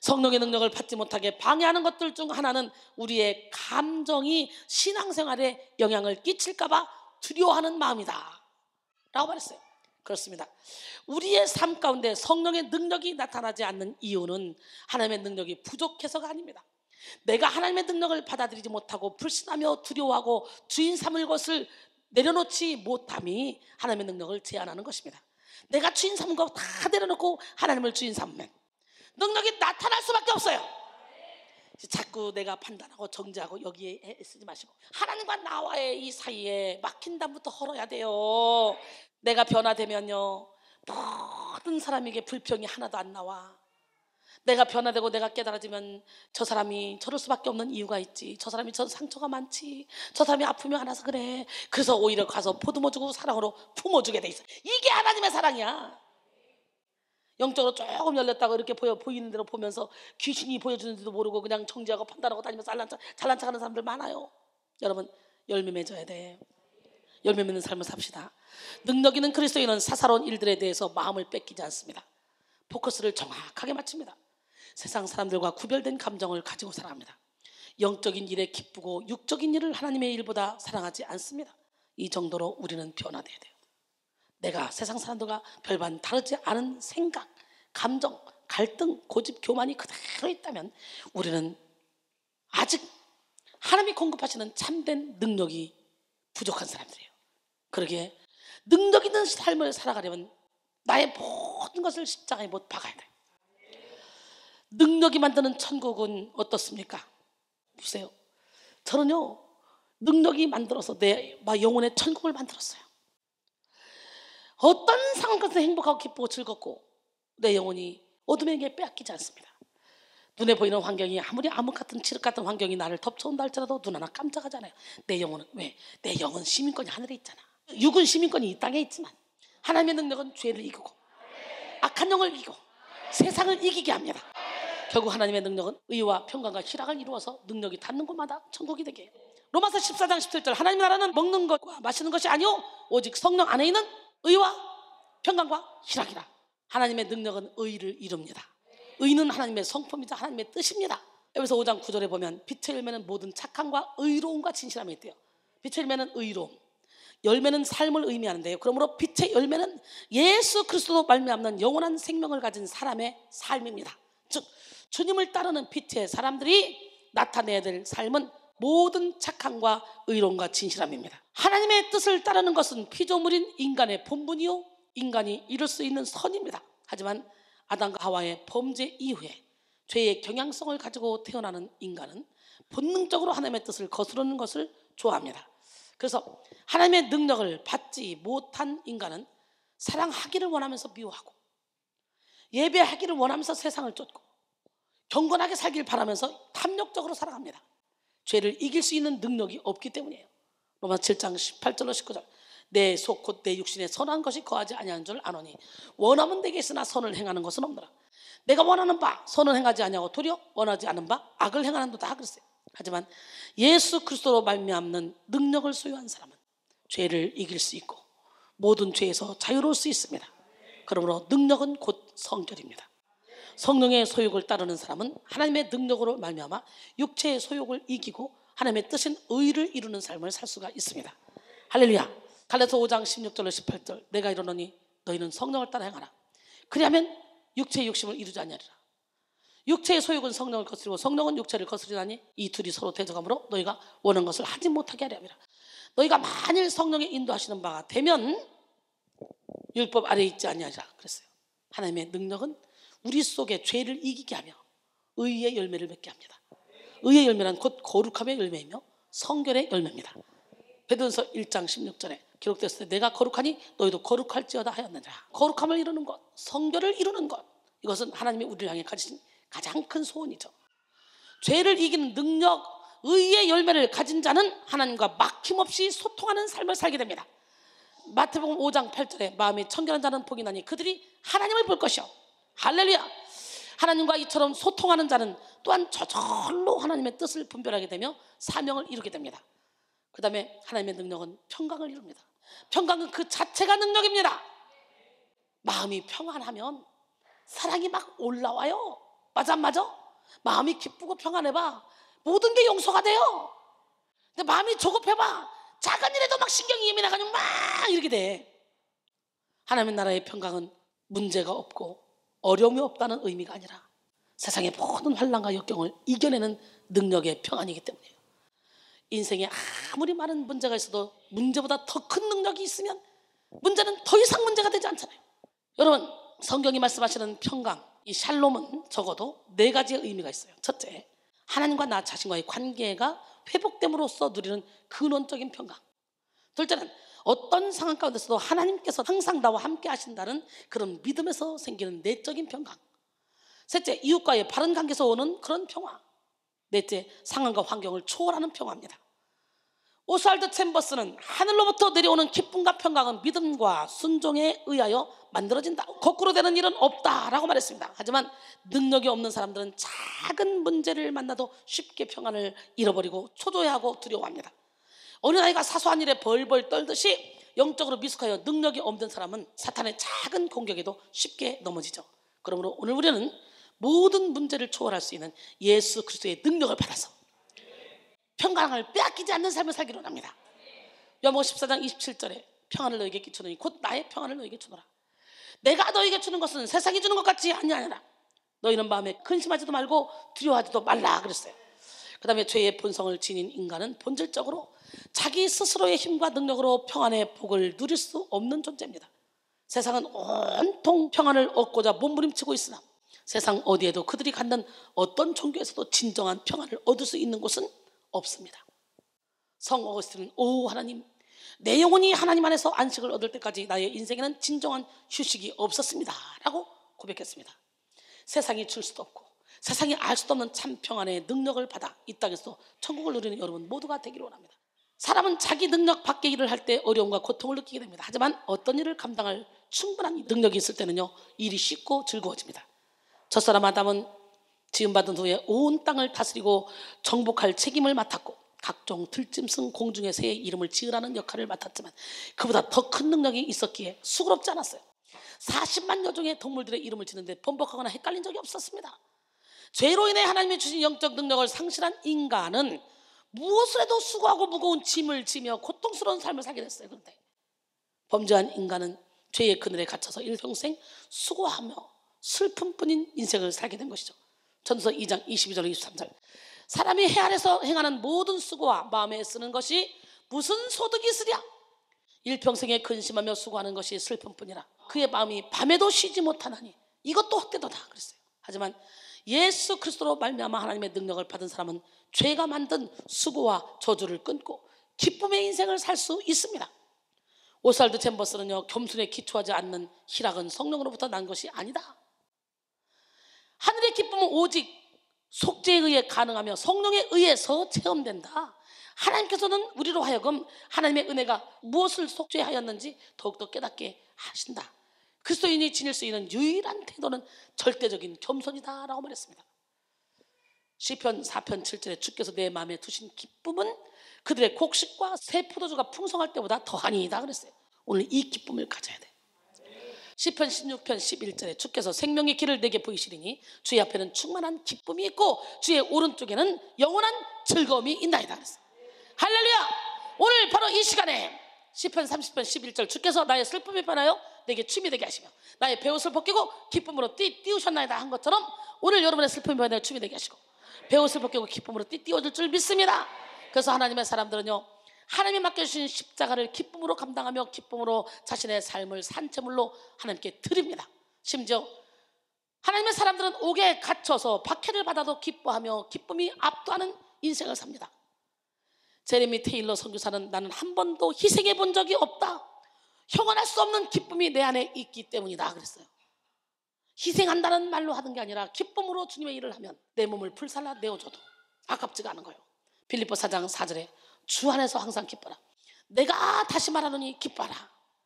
성령의 능력을 받지 못하게 방해하는 것들 중 하나는 우리의 감정이 신앙생활에 영향을 끼칠까봐 두려워하는 마음이다 라고 말했어요. 그렇습니다. 우리의 삶 가운데 성령의 능력이 나타나지 않는 이유는 하나님의 능력이 부족해서가 아닙니다. 내가 하나님의 능력을 받아들이지 못하고 불신하며 두려워하고 주인 삼을 것을 내려놓지 못함이 하나님의 능력을 제한하는 것입니다. 내가 주인 삼은 거 다 내려놓고 하나님을 주인 삼으면 능력이 나타날 수밖에 없어요. 자꾸 내가 판단하고 정죄하고 여기에 쓰지 마시고 하나님과 나와의 이 사이에 막힌 담부터 헐어야 돼요. 내가 변화되면요 모든 사람에게 불평이 하나도 안 나와. 내가 변화되고 내가 깨달아지면 저 사람이 저럴 수밖에 없는 이유가 있지. 저 사람이 저 상처가 많지. 저 사람이 아픔이 많아서 그래. 그래서 오히려 가서 보듬어 주고 사랑으로 품어주게 돼 있어. 이게 하나님의 사랑이야. 영적으로 조금 열렸다고 이렇게 보이는 대로 보면서 귀신이 보여주는지도 모르고 그냥 정죄하고 판단하고 다니면서 잘난 척하는 사람들 많아요. 여러분, 열매 맺어야 돼. 열매 맺는 삶을 삽시다. 능력 있는 그리스도인은 사사로운 일들에 대해서 마음을 뺏기지 않습니다. 포커스를 정확하게 맞춥니다. 세상 사람들과 구별된 감정을 가지고 살아갑니다. 영적인 일에 기쁘고 육적인 일을 하나님의 일보다 사랑하지 않습니다. 이 정도로 우리는 변화돼야 돼요. 내가 세상 사람들과 별반 다르지 않은 생각, 감정, 갈등, 고집, 교만이 그대로 있다면 우리는 아직 하나님이 공급하시는 참된 능력이 부족한 사람들이에요. 그러기에 능력 있는 삶을 살아가려면 나의 모든 것을 십자가에 못 박아야 돼요. 능력이 만드는 천국은 어떻습니까? 보세요. 저는요, 능력이 만들어서 내 영혼의 천국을 만들었어요. 어떤 상황 가운데 행복하고 기쁘고 즐겁고 내 영혼이 어둠에게 빼앗기지 않습니다. 눈에 보이는 환경이 아무리 암흑 같은 칠흑 같은 환경이 나를 덮쳐온다 할지라도 눈 하나 깜짝하잖아요. 내 영혼은 왜? 내 영은 시민권이 하늘에 있잖아. 육은 시민권이 이 땅에 있지만 하나님의 능력은 죄를 이기고 악한 영을 이기고 세상을 이기게 합니다. 결국 하나님의 능력은 의와 평강과 희락을 이루어서 능력이 닿는 곳마다 천국이 되게 해요. 로마서 14장 17절 하나님의 나라는 먹는 것과 마시는 것이 아니오 오직 성령 안에 있는 의와 평강과 희락이라. 하나님의 능력은 의를 이룹니다. 의는 하나님의 성품이자 하나님의 뜻입니다. 에베소 5장 9절에 보면 빛의 열매는 모든 착함과 의로움과 진실함이 있대요. 빛의 열매는 의로움, 열매는 삶을 의미하는데요. 그러므로 빛의 열매는 예수 그리스도로 말미암는 영원한 생명을 가진 사람의 삶입니다. 즉 주님을 따르는 빛의 사람들이 나타내야 될 삶은 모든 착함과 의로움과 진실함입니다. 하나님의 뜻을 따르는 것은 피조물인 인간의 본분이요 인간이 이룰 수 있는 선입니다. 하지만 아담과 하와의 범죄 이후에 죄의 경향성을 가지고 태어나는 인간은 본능적으로 하나님의 뜻을 거스르는 것을 좋아합니다. 그래서 하나님의 능력을 받지 못한 인간은 사랑하기를 원하면서 미워하고 예배하기를 원하면서 세상을 쫓고 경건하게 살길 바라면서 탐욕적으로 살아갑니다. 죄를 이길 수 있는 능력이 없기 때문이에요. 로마서 7장 18절로 19절 내 속 곧 내 육신에 선한 것이 거하지 아니하는 줄 아노니 원하면 내게 있으나 선을 행하는 것은 없노라. 내가 원하는 바 선을 행하지 아니하고 도리어 원하지 않은 바 악을 행하는도다 그랬어요. 하지만 예수 그리스도로 말미암는 능력을 소유한 사람은 죄를 이길 수 있고 모든 죄에서 자유로울 수 있습니다. 그러므로 능력은 곧 성결입니다. 성령의 소욕을 따르는 사람은 하나님의 능력으로 말미암아 육체의 소욕을 이기고 하나님의 뜻인 의를 이루는 삶을 살 수가 있습니다. 할렐루야. 갈라디아서 5장 16절로 18절 내가 이르노니 너희는 성령을 따라 행하라. 그리하면 육체의 욕심을 이루지 아니하리라. 육체의 소욕은 성령을 거스리고 성령은 육체를 거스리나니 이 둘이 서로 대적하므로 너희가 원하는 것을 하지 못하게 하려 함이라. 너희가 만일 성령의 인도하시는 바가 되면 율법 아래에 있지 아니하리라 그랬어요. 하나님의 능력은 우리 속에 죄를 이기게 하며 의의 열매를 맺게 합니다. 의의 열매란 곧 거룩함의 열매이며 성결의 열매입니다. 베드로전서 1장 16절에 기록됐을 때 내가 거룩하니 너희도 거룩할지어다 하였느니라. 거룩함을 이루는 것, 성결을 이루는 것, 이것은 하나님이 우리를 향해 가지신 가장 큰 소원이죠. 죄를 이기는 능력, 의의 열매를 가진 자는 하나님과 막힘없이 소통하는 삶을 살게 됩니다. 마태복음 5장 8절에 마음이 청결한 자는 복이 나니 그들이 하나님을 볼 것이요. 할렐루야. 하나님과 이처럼 소통하는 자는 또한 저절로 하나님의 뜻을 분별하게 되며 사명을 이루게 됩니다. 그 다음에 하나님의 능력은 평강을 이룹니다. 평강은 그 자체가 능력입니다. 마음이 평안하면 사랑이 막 올라와요. 맞아 안 맞아? 마음이 기쁘고 평안해봐 모든 게 용서가 돼요. 근데 마음이 조급해봐 작은 일에도 막 신경이 예민해가지고 막 이렇게 돼. 하나님의 나라의 평강은 문제가 없고 어려움이 없다는 의미가 아니라 세상의 모든 환난과 역경을 이겨내는 능력의 평안이기 때문이에요. 인생에 아무리 많은 문제가 있어도 문제보다 더 큰 능력이 있으면 문제는 더 이상 문제가 되지 않잖아요. 여러분 성경이 말씀하시는 평강, 이 샬롬은 적어도 4가지의 의미가 있어요. 첫째, 하나님과 나 자신과의 관계가 회복됨으로써 누리는 근원적인 평강. 둘째는 어떤 상황 가운데서도 하나님께서 항상 나와 함께 하신다는 그런 믿음에서 생기는 내적인 평강. 셋째, 이웃과의 바른 관계에서 오는 그런 평화. 넷째, 상황과 환경을 초월하는 평화입니다. 오스왈드 챔버스는 하늘로부터 내려오는 기쁨과 평강은 믿음과 순종에 의하여 만들어진다. 거꾸로 되는 일은 없다라고 말했습니다. 하지만 능력이 없는 사람들은 작은 문제를 만나도 쉽게 평안을 잃어버리고 초조해하고 두려워합니다. 어린아이가 사소한 일에 벌벌 떨듯이 영적으로 미숙하여 능력이 없는 사람은 사탄의 작은 공격에도 쉽게 넘어지죠. 그러므로 오늘 우리는 모든 문제를 초월할 수 있는 예수 그리스도의 능력을 받아서 평강을 빼앗기지 않는 삶을 살기로 합니다. 요한복음 14장 27절에 평안을 너에게 끼치노니 곧 나의 평안을 너에게 주노라. 내가 너에게 주는 것은 세상이 주는 것 같지 아니하니라. 너희는 마음에 근심하지도 말고 두려워하지도 말라 그랬어요. 그 다음에 죄의 본성을 지닌 인간은 본질적으로 자기 스스로의 힘과 능력으로 평안의 복을 누릴 수 없는 존재입니다. 세상은 온통 평안을 얻고자 몸부림치고 있으나 세상 어디에도 그들이 갖는 어떤 종교에서도 진정한 평안을 얻을 수 있는 곳은 없습니다. 성 어거스틴은 오 하나님, 내 영혼이 하나님 안에서 안식을 얻을 때까지 나의 인생에는 진정한 휴식이 없었습니다 라고 고백했습니다. 세상이 줄 수도 없고 세상이 알 수도 없는 참 평안의 능력을 받아 이 땅에서 천국을 누리는 여러분 모두가 되기를 원합니다. 사람은 자기 능력 밖의 일을 할 때 어려움과 고통을 느끼게 됩니다. 하지만 어떤 일을 감당할 충분한 능력이 있을 때는요, 일이 쉽고 즐거워집니다. 첫사람 아담은 지음받은 후에 온 땅을 다스리고 정복할 책임을 맡았고 각종 들짐승 공중의 새의 이름을 지으라는 역할을 맡았지만 그보다 더 큰 능력이 있었기에 수고롭지 않았어요. 40만여 종의 동물들의 이름을 지는데 번복하거나 헷갈린 적이 없었습니다. 죄로 인해 하나님이 주신 영적 능력을 상실한 인간은 무엇을 해도 수고하고 무거운 짐을 지며 고통스러운 삶을 살게 됐어요. 그런데 범죄한 인간은 죄의 그늘에 갇혀서 일평생 수고하며 슬픔뿐인 인생을 살게 된 것이죠. 전도서 2장 22절 23절 사람이 해 아래서 행하는 모든 수고와 마음에 애쓰는 것이 무슨 소득이 있으랴. 일평생에 근심하며 수고하는 것이 슬픔뿐이라. 그의 마음이 밤에도 쉬지 못하나니 이것도 헛되도다 그랬어요. 하지만 예수 그리스도로 말미암아 하나님의 능력을 받은 사람은 죄가 만든 수고와 저주를 끊고 기쁨의 인생을 살 수 있습니다. 오스왈드 챔버스는요, 겸손에 기초하지 않는 희락은 성령으로부터 난 것이 아니다. 하늘의 기쁨은 오직 속죄에 의해 가능하며 성령에 의해서 체험된다. 하나님께서는 우리로 하여금 하나님의 은혜가 무엇을 속죄하였는지 더욱더 깨닫게 하신다. 그리스도인이 지닐 수 있는 유일한 태도는 절대적인 겸손이다 라고 말했습니다. 시편 4편 7절에 주께서 내 마음에 두신 기쁨은 그들의 곡식과 새 포도주가 풍성할 때보다 더하니이다 그랬어요. 오늘 이 기쁨을 가져야 돼. 시편 16편 11절에 주께서 생명의 길을 내게 보이시리니 주의 앞에는 충만한 기쁨이 있고 주의 오른쪽에는 영원한 즐거움이 있나이다 그랬어요. 할렐루야. 오늘 바로 이 시간에 시편 30편 11절 주께서 나의 슬픔이 변하여 내게 춤이 되게 하시며 나의 베옷을 벗기고 기쁨으로 띄우셨나이다 한 것처럼 오늘 여러분의 슬픔이 변하여 춤이 되게 하시고 베옷을 벗기고 기쁨으로 띄워줄 줄 믿습니다. 그래서 하나님의 사람들은요, 하나님이 맡겨주신 십자가를 기쁨으로 감당하며 기쁨으로 자신의 삶을 산채물로 하나님께 드립니다. 심지어 하나님의 사람들은 옥에 갇혀서 박해를 받아도 기뻐하며 기쁨이 압도하는 인생을 삽니다. 제레미 테일러 선교사는 나는 한 번도 희생해 본 적이 없다. 형언할 수 없는 기쁨이 내 안에 있기 때문이다 그랬어요. 희생한다는 말로 하는 게 아니라 기쁨으로 주님의 일을 하면 내 몸을 불살라 내어줘도 아깝지가 않은 거예요. 빌립보 4장 4절에 주 안에서 항상 기뻐라. 내가 다시 말하노니 기뻐라.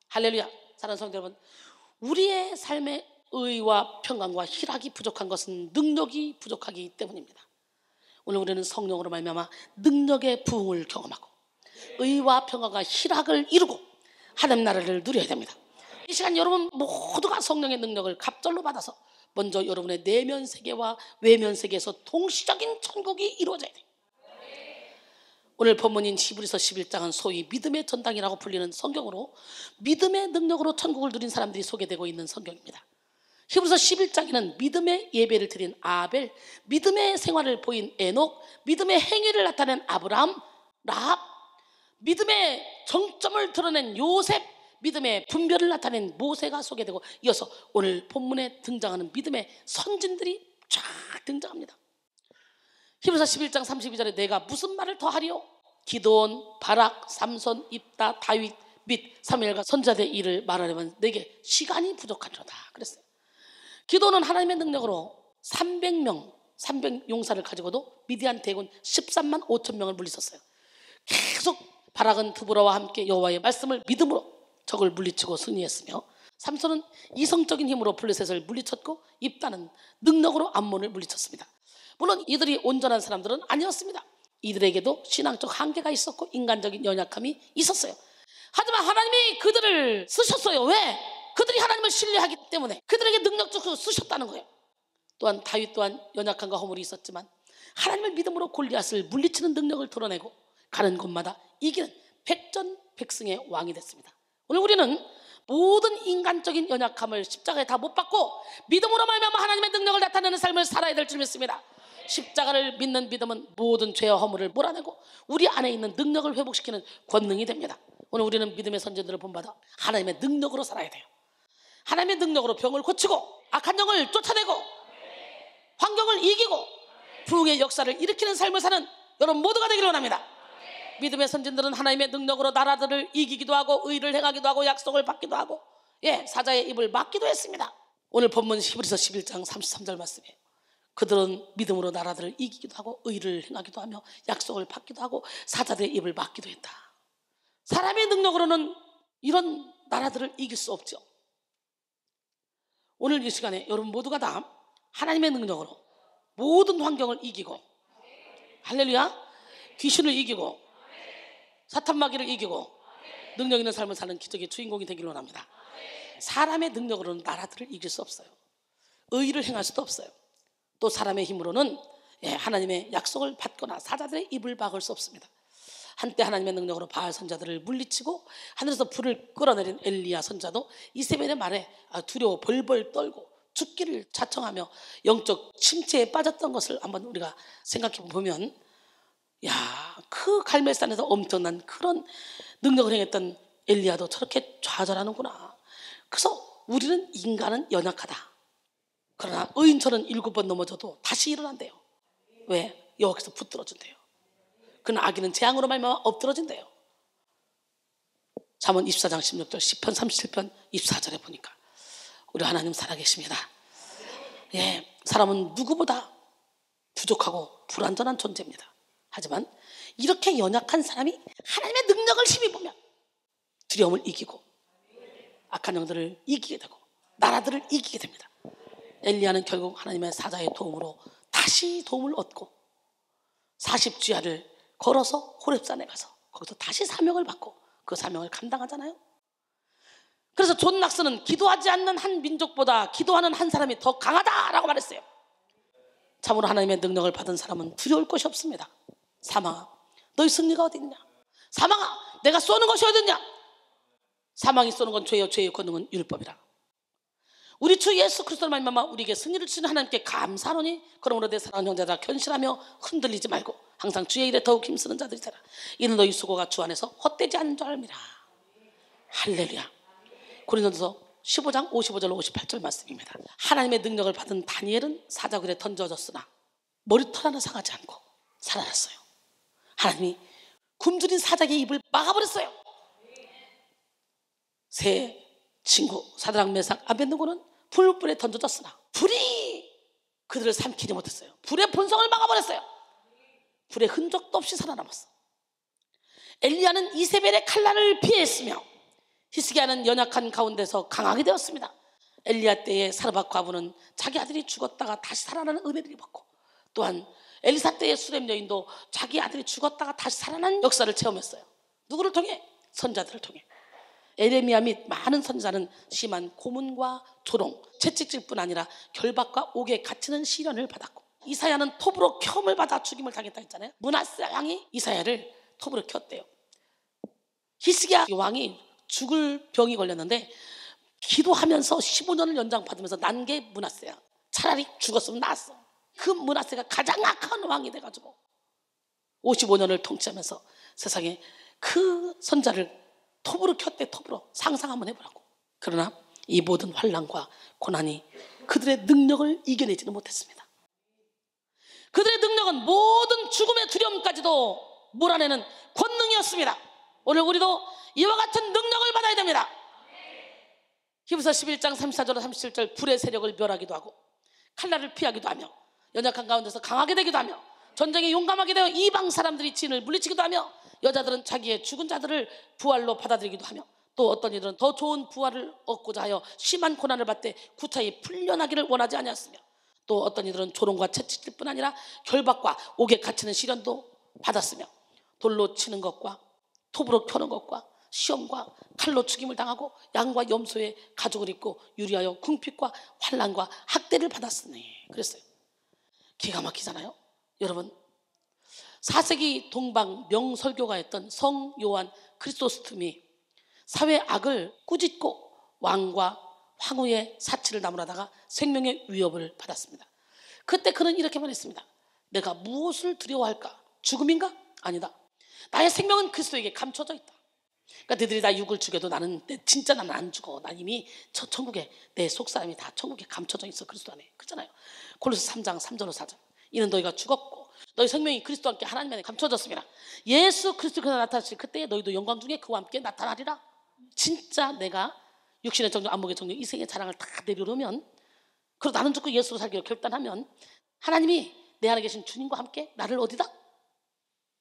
할렐루야. 사랑하는 성도 여러분, 우리의 삶의 의와 평강과 희락이 부족한 것은 능력이 부족하기 때문입니다. 오늘 우리는 성령으로 말미암아 능력의 부흥을 경험하고 의와 평강과 희락을 이루고 하나님 나라를 누려야 됩니다. 이 시간 여러분 모두가 성령의 능력을 갑절로 받아서 먼저 여러분의 내면 세계와 외면 세계에서 동시적인 천국이 이루어져야 돼요. 오늘 본문인 히브리서 11장은 소위 믿음의 전당이라고 불리는 성경으로 믿음의 능력으로 천국을 누린 사람들이 소개되고 있는 성경입니다. 히브리서 11장에는 믿음의 예배를 드린 아벨, 믿음의 생활을 보인 에녹, 믿음의 행위를 나타낸 아브라함, 라합, 믿음의 정점을 드러낸 요셉, 믿음의 분별을 나타낸 모세가 소개되고 이어서 오늘 본문에 등장하는 믿음의 선진들이 쫙 등장합니다. 히브리서 11장 32절에 내가 무슨 말을 더하리요? 기드온, 바락, 삼손, 입다, 다윗 및 사무엘과 선지자들의 일을 말하려면 내게 시간이 부족하리로다 그랬어요. 기드온은 하나님의 능력으로 300 용사를 가지고도 미디안 대군 13만 5천 명을 물리쳤어요. 계속 바락은 드보라와 함께 여호와의 말씀을 믿음으로 적을 물리치고 승리했으며 삼손은 이성적인 힘으로 블레셋을 물리쳤고 입다는 능력으로 암몬을 물리쳤습니다. 물론 이들이 온전한 사람들은 아니었습니다. 이들에게도 신앙적 한계가 있었고 인간적인 연약함이 있었어요. 하지만 하나님이 그들을 쓰셨어요. 왜? 그들이 하나님을 신뢰하기 때문에 그들에게 능력적으로 쓰셨다는 거예요. 또한 다윗 또한 연약함과 허물이 있었지만 하나님을 믿음으로 골리앗을 물리치는 능력을 드러내고 가는 곳마다 이기는 백전백승의 왕이 됐습니다. 오늘 우리는 모든 인간적인 연약함을 십자가에 다 못 박고 믿음으로 말미암아 하나님의 능력을 나타내는 삶을 살아야 될 줄 믿습니다. 십자가를 믿는 믿음은 모든 죄와 허물을 몰아내고 우리 안에 있는 능력을 회복시키는 권능이 됩니다. 오늘 우리는 믿음의 선진들을 본받아 하나님의 능력으로 살아야 돼요. 하나님의 능력으로 병을 고치고 악한 영을 쫓아내고 환경을 이기고 부흥의 역사를 일으키는 삶을 사는 여러분 모두가 되기를 원합니다. 믿음의 선진들은 하나님의 능력으로 나라들을 이기기도 하고 의를 행하기도 하고 약속을 받기도 하고 사자의 입을 막기도 했습니다. 오늘 본문 히브리서 11장 33절 말씀이에요. 그들은 믿음으로 나라들을 이기기도 하고 의를 행하기도 하며 약속을 받기도 하고 사자들의 입을 막기도 했다. 사람의 능력으로는 이런 나라들을 이길 수 없죠. 오늘 이 시간에 여러분 모두가 다 하나님의 능력으로 모든 환경을 이기고 할렐루야, 귀신을 이기고 사탄 마귀를 이기고 능력 있는 삶을 사는 기적의 주인공이 되기를 원합니다. 사람의 능력으로는 나라들을 이길 수 없어요. 의를 행할 수도 없어요. 또 사람의 힘으로는 하나님의 약속을 받거나 사자들의 입을 막을 수 없습니다. 한때 하나님의 능력으로 바알 선자들을 물리치고 하늘에서 불을 끌어내린 엘리야 선자도 이세벨의 말에 두려워 벌벌 떨고 죽기를 자청하며 영적 침체에 빠졌던 것을 한번 우리가 생각해 보면 그 갈멜산에서 엄청난 그런 능력을 행했던 엘리야도 저렇게 좌절하는구나. 그래서 우리는 인간은 연약하다. 그러나 의인처럼 7번 넘어져도 다시 일어난대요. 왜? 여기서 붙들어준대요. 그러나 악인은 재앙으로 말미암아 엎드러진대요. 잠언 24장 16절, 시편 37편 24절에 보니까 우리 하나님 살아계십니다. 사람은 누구보다 부족하고 불완전한 존재입니다. 하지만 이렇게 연약한 사람이 하나님의 능력을 힘입으면 두려움을 이기고 악한 영들을 이기게 되고 나라들을 이기게 됩니다. 엘리야는 결국 하나님의 사자의 도움으로 다시 도움을 얻고 40주야를 걸어서 호렙산에 가서 거기서 다시 사명을 받고 그 사명을 감당하잖아요. 그래서 존 낙스는 기도하지 않는 한 민족보다 기도하는 한 사람이 더 강하다라고 말했어요. 참으로 하나님의 능력을 받은 사람은 두려울 것이 없습니다. 사망아, 너희 승리가 어디 있냐? 사망아, 내가 쏘는 것이 어디 있냐? 사망이 쏘는 건 죄요, 죄의 권능은 율법이라. 우리 주 예수 그리스도를 말미암아 우리에게 승리를 주신 하나님께 감사하노니 그러므로 내 사랑하는 형제들아 견실하며 흔들리지 말고 항상 주의 일에 더욱 힘쓰는 자들이 되라. 이는 너희 수고가 주 안에서 헛되지 않는 줄 알미라. 할렐루야. 고린도서 15장 55절 58절 말씀입니다. 하나님의 능력을 받은 다니엘은 사자굴에 던져졌으나 머리털 하나 상하지 않고 살아났어요. 하나님이 굶주린 사자의 입을 막아버렸어요. 세 친구 사드락 메삭 아벳느고는 불불에 던져졌으나 불이 그들을 삼키지 못했어요. 불의 본성을 막아버렸어요. 불의 흔적도 없이 살아남았어. 엘리야는 이세벨의 칼날을 피했으며 히스기야는 연약한 가운데서 강하게 되었습니다. 엘리야 때의 사르밧 과부는 자기 아들이 죽었다가 다시 살아나는 은혜를 입었고 또한 엘리사 때의 수렘 여인도 자기 아들이 죽었다가 다시 살아난 역사를 체험했어요. 누구를 통해? 선자들을 통해. 에레미야 및 많은 선자는 심한 고문과 조롱, 채찍질뿐 아니라 결박과 옥에 갇히는 시련을 받았고 이사야는 톱으로 켬을 받아 죽임을 당했다 했잖아요. 므낫세 왕이 이사야를 톱으로 켰대요. 히스기야 왕이 죽을 병이 걸렸는데 기도하면서 15년을 연장받으면서 난 게 므낫세야. 차라리 죽었으면 나았어. 그 므낫세가 가장 악한 왕이 돼가지고 55년을 통치하면서 세상에 그 선자를 톱으로 켰대. 톱으로. 상상 한번 해보라고. 그러나 이 모든 환난과 고난이 그들의 능력을 이겨내지는 못했습니다. 그들의 능력은 모든 죽음의 두려움까지도 몰아내는 권능이었습니다. 오늘 우리도 이와 같은 능력을 받아야 됩니다. 히브리서 11장 34절 37절 불의 세력을 멸하기도 하고 칼날을 피하기도 하며 연약한 가운데서 강하게 되기도 하며 전쟁에 용감하게 되어 이방 사람들이 진을 물리치기도 하며 여자들은 자기의 죽은 자들을 부활로 받아들이기도 하며 또 어떤 이들은 더 좋은 부활을 얻고자 하여 심한 고난을 받되 구차히 풀려나기를 원하지 아니하였으며 또 어떤 이들은 조롱과 채찍질뿐 아니라 결박과 옥에 갇히는 시련도 받았으며 돌로 치는 것과 톱으로 켜는 것과 시험과 칼로 죽임을 당하고 양과 염소의 가죽을 입고 유리하여 궁핍과 환난과 학대를 받았으니. 그랬어요. 기가 막히잖아요. 여러분, 4세기 동방 명설교가였던 성 요한 크리소스톰이 사회 악을 꾸짖고 왕과 황후의 사치를 나무라다가 생명의 위협을 받았습니다. 그때 그는 이렇게 말했습니다. 내가 무엇을 두려워할까? 죽음인가? 아니다. 나의 생명은 그리스도에게 감춰져 있다. 그러니까 너희들이 나 육을 죽여도 진짜 나는 안 죽어. 난 이미 저 천국에 내 속사람이 다 천국에 감춰져 있어. 그리스도 안에. 그렇잖아요. 골로새 3장 3절로 4절. 이는 너희가 죽었고 너희 생명이 그리스도와 함께 하나님 안에 감춰졌습니다. 예수 그리스도께서 나타나실 그때 너희도 영광 중에 그와 함께 나타나리라. 진짜 내가 육신의 정령, 안목의 정령, 이생의 자랑을 다 내려놓으면, 그리고 나는 죽고 예수로 살기로 결단하면 하나님이 내 안에 계신 주님과 함께 나를 어디다?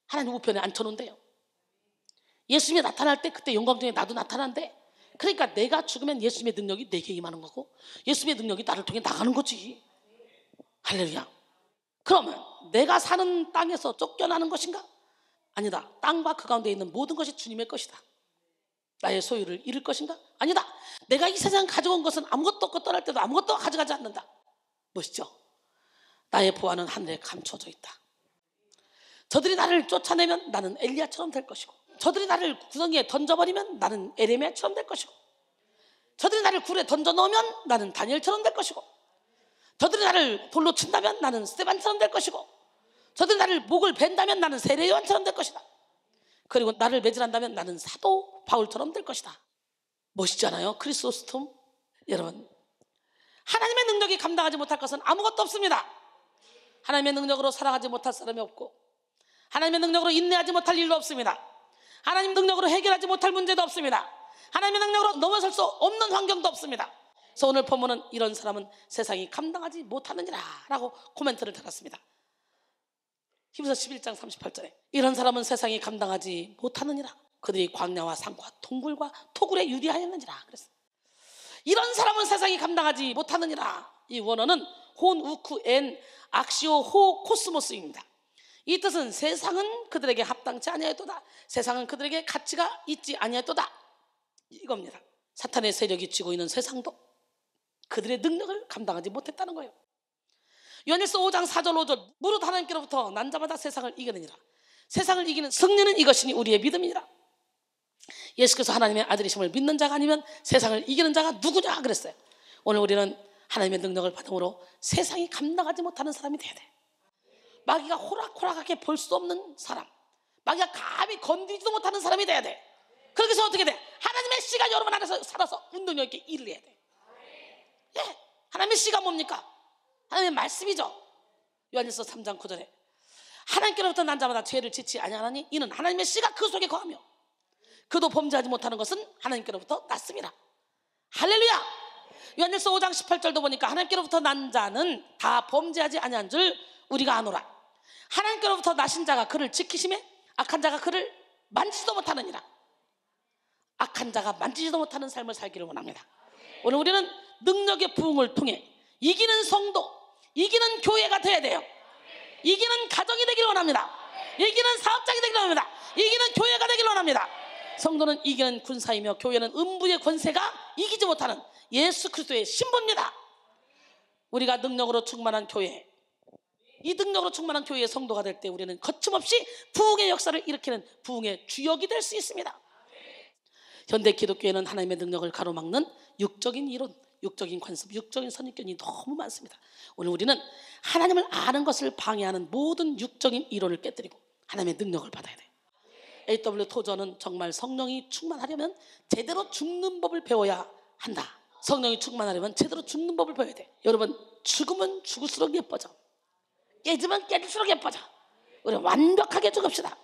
하나님 우편에 앉혀놓은대요. 예수님이 나타날 때 그때 영광 중에 나도 나타난대. 그러니까 내가 죽으면 예수님의 능력이 내게 임하는 거고 예수님의 능력이 나를 통해 나가는 거지. 할렐루야. 그러면 내가 사는 땅에서 쫓겨나는 것인가? 아니다. 땅과 그 가운데 있는 모든 것이 주님의 것이다. 나의 소유를 잃을 것인가? 아니다. 내가 이 세상 가져온 것은 아무것도 없고 떠날 때도 아무것도 가져가지 않는다. 멋있죠? 나의 보안은 하늘에 감춰져 있다. 저들이 나를 쫓아내면 나는 엘리야처럼 될 것이고, 저들이 나를 구덩이에 던져버리면 나는 에레미야처럼 될 것이고, 저들이 나를 굴에 던져넣으면 나는 다니엘처럼 될 것이고, 저들이 나를 돌로 친다면 나는 스데반처럼 될 것이고, 저들이 나를 목을 벤다면 나는 세례 요한처럼 될 것이다. 그리고 나를 매질한다면 나는 사도 바울처럼 될 것이다. 멋있지 않아요? 크리소스톰. 여러분, 하나님의 능력이 감당하지 못할 것은 아무것도 없습니다. 하나님의 능력으로 살아가지 못할 사람이 없고, 하나님의 능력으로 인내하지 못할 일도 없습니다. 하나님의 능력으로 해결하지 못할 문제도 없습니다. 하나님의 능력으로 넘어설 수 없는 환경도 없습니다. 그래서 오늘 본문은 이런 사람은 세상이 감당하지 못하느니라 라고 코멘트를 달았습니다. 히브리서 11장 38절에 이런 사람은 세상이 감당하지 못하느니라. 그들이 광야와 산과 동굴과 토굴에 유리하였느니라. 그랬어요. 이런 사람은 세상이 감당하지 못하느니라. 이 원어는 혼 우쿠 엔 악시오 호 코스모스입니다. 이 뜻은 세상은 그들에게 합당치 아니하였도다. 세상은 그들에게 가치가 있지 아니하였도다. 이겁니다. 사탄의 세력이 쥐고 있는 세상도 그들의 능력을 감당하지 못했다는 거예요. 요한일서 5장 4절 5절 무릇 하나님께로부터 난 자마다 세상을 이겨내니라. 세상을 이기는 승리는 이것이니 우리의 믿음이니라. 예수께서 하나님의 아들이심을 믿는 자가 아니면 세상을 이기는 자가 누구냐 그랬어요. 오늘 우리는 하나님의 능력을 받음으로 세상이 감당하지 못하는 사람이 돼야 돼. 마귀가 호락호락하게 볼 수 없는 사람, 마귀가 감히 건드리지도 못하는 사람이 돼야 돼. 그렇게 해서 어떻게 돼? 하나님의 씨가 여러분 안에서 살아서 운동력 있게 일을 해야 돼. 예, 하나님의 씨가 뭡니까? 하나님의 말씀이죠. 요한일서 3장 9절에 하나님께로부터 난 자마다 죄를 짓지 아니하나니 이는 하나님의 씨가 그 속에 거하며 그도 범죄하지 못하는 것은 하나님께로부터 났습니다. 할렐루야. 요한일서 5장 18절도 보니까 하나님께로부터 난 자는 다 범죄하지 아니한 줄 우리가 아노라. 하나님께로부터 나신 자가 그를 지키심에 악한 자가 그를 만지지도 못하느니라. 악한 자가 만지지도 못하는 삶을 살기를 원합니다. 오늘 우리는 능력의 부흥을 통해 이기는 성도, 이기는 교회가 되어야 돼요. 이기는 가정이 되기를 원합니다. 이기는 사업장이 되기를 원합니다. 이기는 교회가 되기를 원합니다. 성도는 이기는 군사이며 교회는 음부의 권세가 이기지 못하는 예수 그리스도의 신부입니다. 우리가 능력으로 충만한 교회, 이 능력으로 충만한 교회의 성도가 될 때 우리는 거침없이 부흥의 역사를 일으키는 부흥의 주역이 될 수 있습니다. 현대 기독교에는 하나님의 능력을 가로막는 육적인 이론, 육적인 관습, 육적인 선입견이 너무 많습니다. 오늘 우리는 하나님을 아는 것을 방해하는 모든 육적인 이론을 깨뜨리고 하나님의 능력을 받아야 돼요. A.W. 토저는 정말 성령이 충만하려면 제대로 죽는 법을 배워야 한다. 성령이 충만하려면 제대로 죽는 법을 배워야 돼. 여러분, 죽으면 죽을수록 예뻐져. 깨지면 깨질수록 예뻐져. 우리 완벽하게 죽읍시다.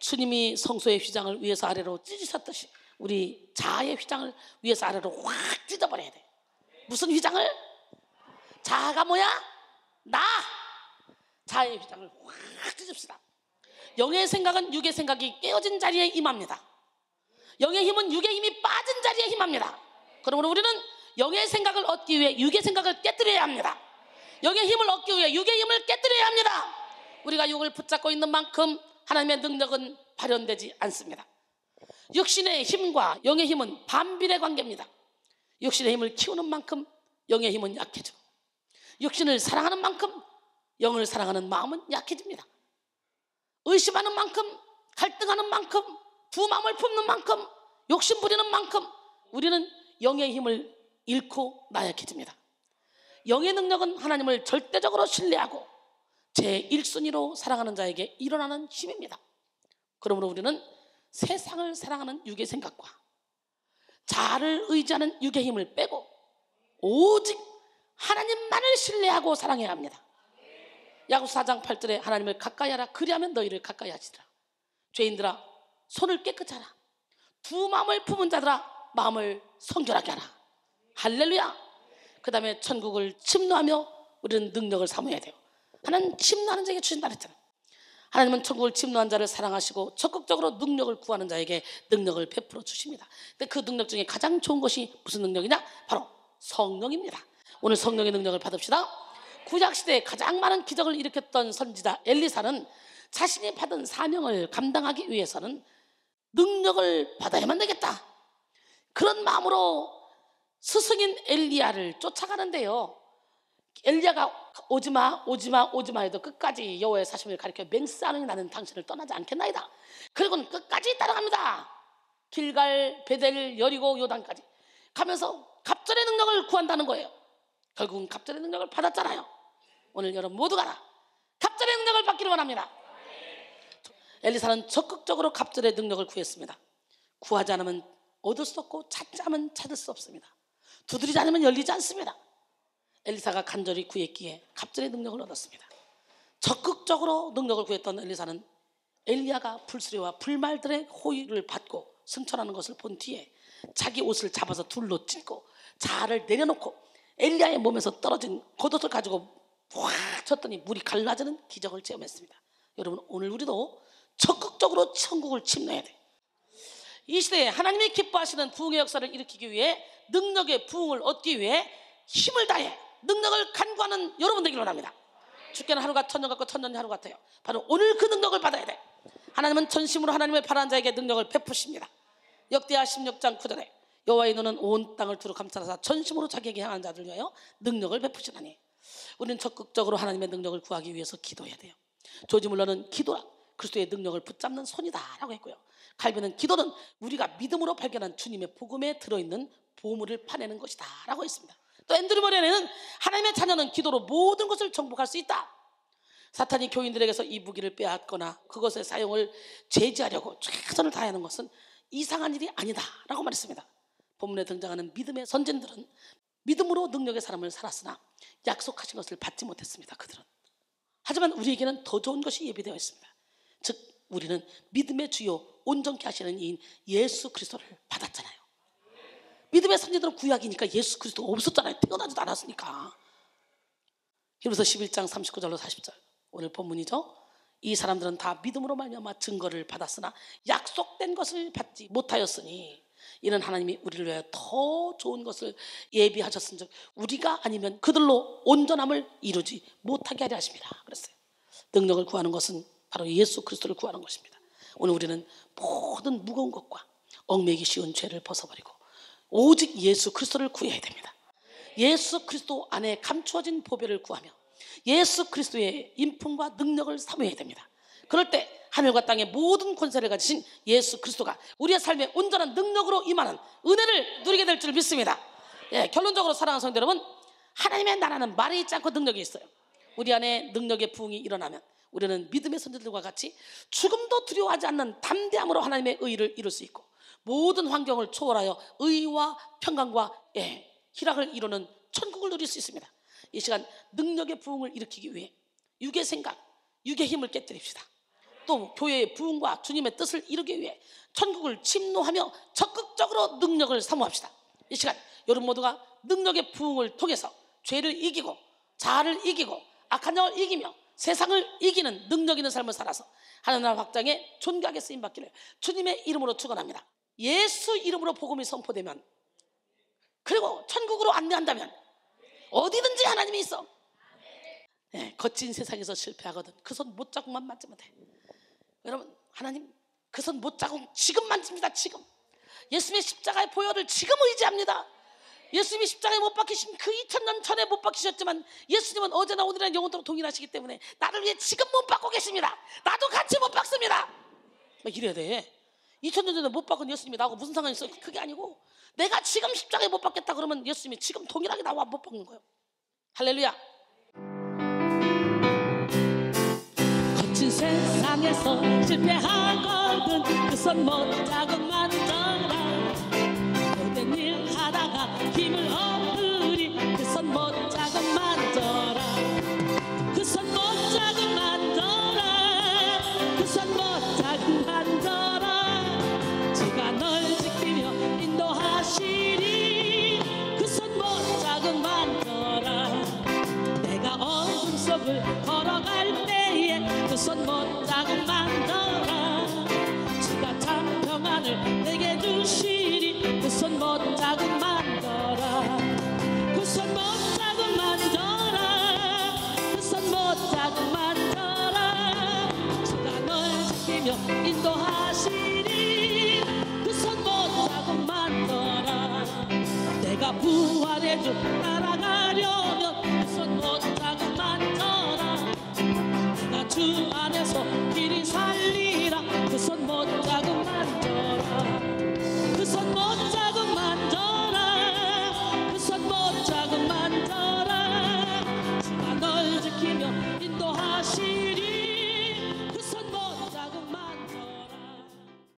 주님이 성소의 휘장을 위에서 아래로 찢으셨듯이 우리 자아의 휘장을 위에서 아래로 확 찢어버려야 돼. 무슨 휘장을? 자아가 뭐야? 나. 자아의 휘장을 확 찢읍시다. 영의 생각은 육의 생각이 깨어진 자리에 임합니다. 영의 힘은 육의 힘이 빠진 자리에 임합니다. 그러므로 우리는 영의 생각을 얻기 위해 육의 생각을 깨뜨려야 합니다. 영의 힘을 얻기 위해 육의 힘을 깨뜨려야 합니다. 우리가 육을 붙잡고 있는 만큼 하나님의 능력은 발현되지 않습니다. 육신의 힘과 영의 힘은 반비례 관계입니다. 육신의 힘을 키우는 만큼 영의 힘은 약해지고, 육신을 사랑하는 만큼 영을 사랑하는 마음은 약해집니다. 의심하는 만큼, 갈등하는 만큼, 두 마음을 품는 만큼, 욕심 부리는 만큼 우리는 영의 힘을 잃고 나약해집니다. 영의 능력은 하나님을 절대적으로 신뢰하고 제1순위로 사랑하는 자에게 일어나는 힘입니다. 그러므로 우리는 세상을 사랑하는 육의 생각과 자아를 의지하는 육의 힘을 빼고 오직 하나님만을 신뢰하고 사랑해야 합니다. 야고보서 4장 8절에 하나님을 가까이 하라, 그리하면 너희를 가까이 하시리라. 죄인들아, 손을 깨끗이 하라. 두 마음을 품은 자들아, 마음을 성결하게 하라. 할렐루야. 그 다음에 천국을 침노하며 우리는 능력을 사모해야 돼요. 하나님 침노하는 자에게 주신다 그랬잖아요. 하나님은 천국을 침노한 자를 사랑하시고 적극적으로 능력을 구하는 자에게 능력을 베풀어 주십니다. 근데 그 능력 중에 가장 좋은 것이 무슨 능력이냐? 바로 성령입니다. 오늘 성령의 능력을 받읍시다. 구약시대에 가장 많은 기적을 일으켰던 선지자 엘리사는 자신이 받은 사명을 감당하기 위해서는 능력을 받아야만 되겠다, 그런 마음으로 스승인 엘리야를 쫓아가는데요, 엘리야가 오지마 오지마 오지마 해도 끝까지 여호와의 사심을 가리켜 맹세하는 나는 당신을 떠나지 않겠나이다. 그리고는 끝까지 따라갑니다. 길갈, 베델, 여리고, 요단까지 가면서 갑절의 능력을 구한다는 거예요. 결국은 갑절의 능력을 받았잖아요. 오늘 여러분 모두가 갑절의 능력을 받기를 원합니다. 엘리사는 적극적으로 갑절의 능력을 구했습니다. 구하지 않으면 얻을 수 없고 찾지 않으면 찾을 수 없습니다. 두드리지 않으면 열리지 않습니다. 엘리사가 간절히 구했기에 갑절의 능력을 얻었습니다. 적극적으로 능력을 구했던 엘리사는 엘리야가 불수레와 불말들의 호의를 받고 승천하는 것을 본 뒤에 자기 옷을 잡아서 둘로 찢고 자아를 내려놓고 엘리야의 몸에서 떨어진 겉옷을 가지고 확 쳤더니 물이 갈라지는 기적을 체험했습니다. 여러분, 오늘 우리도 적극적으로 천국을 침노해야 돼요. 이 시대에 하나님이 기뻐하시는 부흥의 역사를 일으키기 위해, 능력의 부흥을 얻기 위해 힘을 다해 능력을 간구하는 여러분 되기를 원합니다. 주께는 하루가 천년 같고 천년이 하루 같아요. 바로 오늘 그 능력을 받아야 돼. 하나님은 전심으로 하나님을 바라는 자에게 능력을 베푸십니다. 역대하 16장 9절에 여호와의 눈은 온 땅을 두루 감찰하사 전심으로 자기에게 향한 자들 위하여 능력을 베푸시나니, 우리는 적극적으로 하나님의 능력을 구하기 위해서 기도해야 돼요. 조지 물러는 기도라 그리스도의 능력을 붙잡는 손이다 라고 했고요, 칼빈은 기도는 우리가 믿음으로 발견한 주님의 복음에 들어있는 보물을 파내는 것이다 라고 했습니다. 또 앤드류 머레는 하나님의 자녀는 기도로 모든 것을 정복할 수 있다. 사탄이 교인들에게서 이 무기를 빼앗거나 그것의 사용을 제지하려고 최선을 다하는 것은 이상한 일이 아니다 라고 말했습니다. 본문에 등장하는 믿음의 선진들은 믿음으로 능력의 사람을 살았으나 약속하신 것을 받지 못했습니다. 그들은. 하지만 우리에게는 더 좋은 것이 예비되어 있습니다. 즉 우리는 믿음의 주요 온전케 하시는 이인 예수 그리스도를 받았잖아요. 믿음의 선지자들은 구약이니까 예수 그리스도 없었잖아요. 태어나지도 않았으니까. 히브리서 11장 39절로 40절 오늘 본문이죠. 이 사람들은 다 믿음으로 말미암아 증거를 받았으나 약속된 것을 받지 못하였으니 이는 하나님이 우리를 위하여 더 좋은 것을 예비하셨은즉 우리가 아니면 그들로 온전함을 이루지 못하게 하려 하십니다. 그랬어요. 능력을 구하는 것은 바로 예수 그리스도를 구하는 것입니다. 오늘 우리는 모든 무거운 것과 얽매이기 쉬운 죄를 벗어버리고 오직 예수 그리스도를 구해야 됩니다. 예수 그리스도 안에 감추어진 보배를 구하며 예수 그리스도의 인품과 능력을 사모해야 됩니다. 그럴 때 하늘과 땅의 모든 권세를 가지신 예수 그리스도가 우리의 삶에 온전한 능력으로 임하는 은혜를 누리게 될 줄 믿습니다. 결론적으로 사랑하는 성도 여러분, 하나님의 나라는 말이 있지 않고 능력이 있어요. 우리 안에 능력의 부흥이 일어나면 우리는 믿음의 선지자들과 같이 죽음도 두려워하지 않는 담대함으로 하나님의 의를 이룰 수 있고 모든 환경을 초월하여 의와 평강과 희락을 이루는 천국을 누릴 수 있습니다. 이 시간 능력의 부흥을 일으키기 위해 육의 생각, 육의 힘을 깨뜨립시다. 또 교회의 부흥과 주님의 뜻을 이루기 위해 천국을 침노하며 적극적으로 능력을 사모합시다. 이 시간 여러분 모두가 능력의 부흥을 통해서 죄를 이기고 자아를 이기고 악한 영을 이기며 세상을 이기는 능력 있는 삶을 살아서 하나님 나라 확장에 존귀하게 쓰임받기를 주님의 이름으로 축원합니다. 예수 이름으로 복음이 선포되면, 그리고 천국으로 안내한다면 어디든지 하나님이 있어. 예, 거친 세상에서 실패하거든. 그 손 못자국만 만지면 돼. 여러분, 하나님 그 손 못자국 지금 만집니다. 지금 예수님의 십자가의 보혈을 지금 의지합니다. 예수님이 십자가에 못 박히신 그 2000년 전에 못 박히셨지만 예수님은 어제나 오늘이나 영원토록 동일하시기 때문에 나를 위해 지금 못 박고 계십니다. 나도 같이 못 박습니다. 막 이래야 돼. 2000년 전에 못 박은 예수님이 나하고 무슨 상관이 있어? 그게 아니고 내가 지금 십자가에 못 박겠다 그러면 예수님이 지금 동일하게 나와 못 박는 거예요. 할렐루야. 거친 세상에서 실패하거든 그 손 못자국 만져라. 모든 일 하다가 힘을 얻으리 그 손 못자국 만져라. 그 손 못자국 만져라. 그 손 못자국 만져라. 주가 널 지키며 인도하시리 그 손 못자국 만져라. 내가 어둠 속을 걸어갈 때에 그 손 못자국 만져라. 주가 참 평안을 내게 주시리 그 손 못자국 만져라. 그 손 못자국 만져라. 그 손 못자국 만져라. 주가 널 지키며 인도하시리 그 손 못자국 만져라. 내가 부활의 주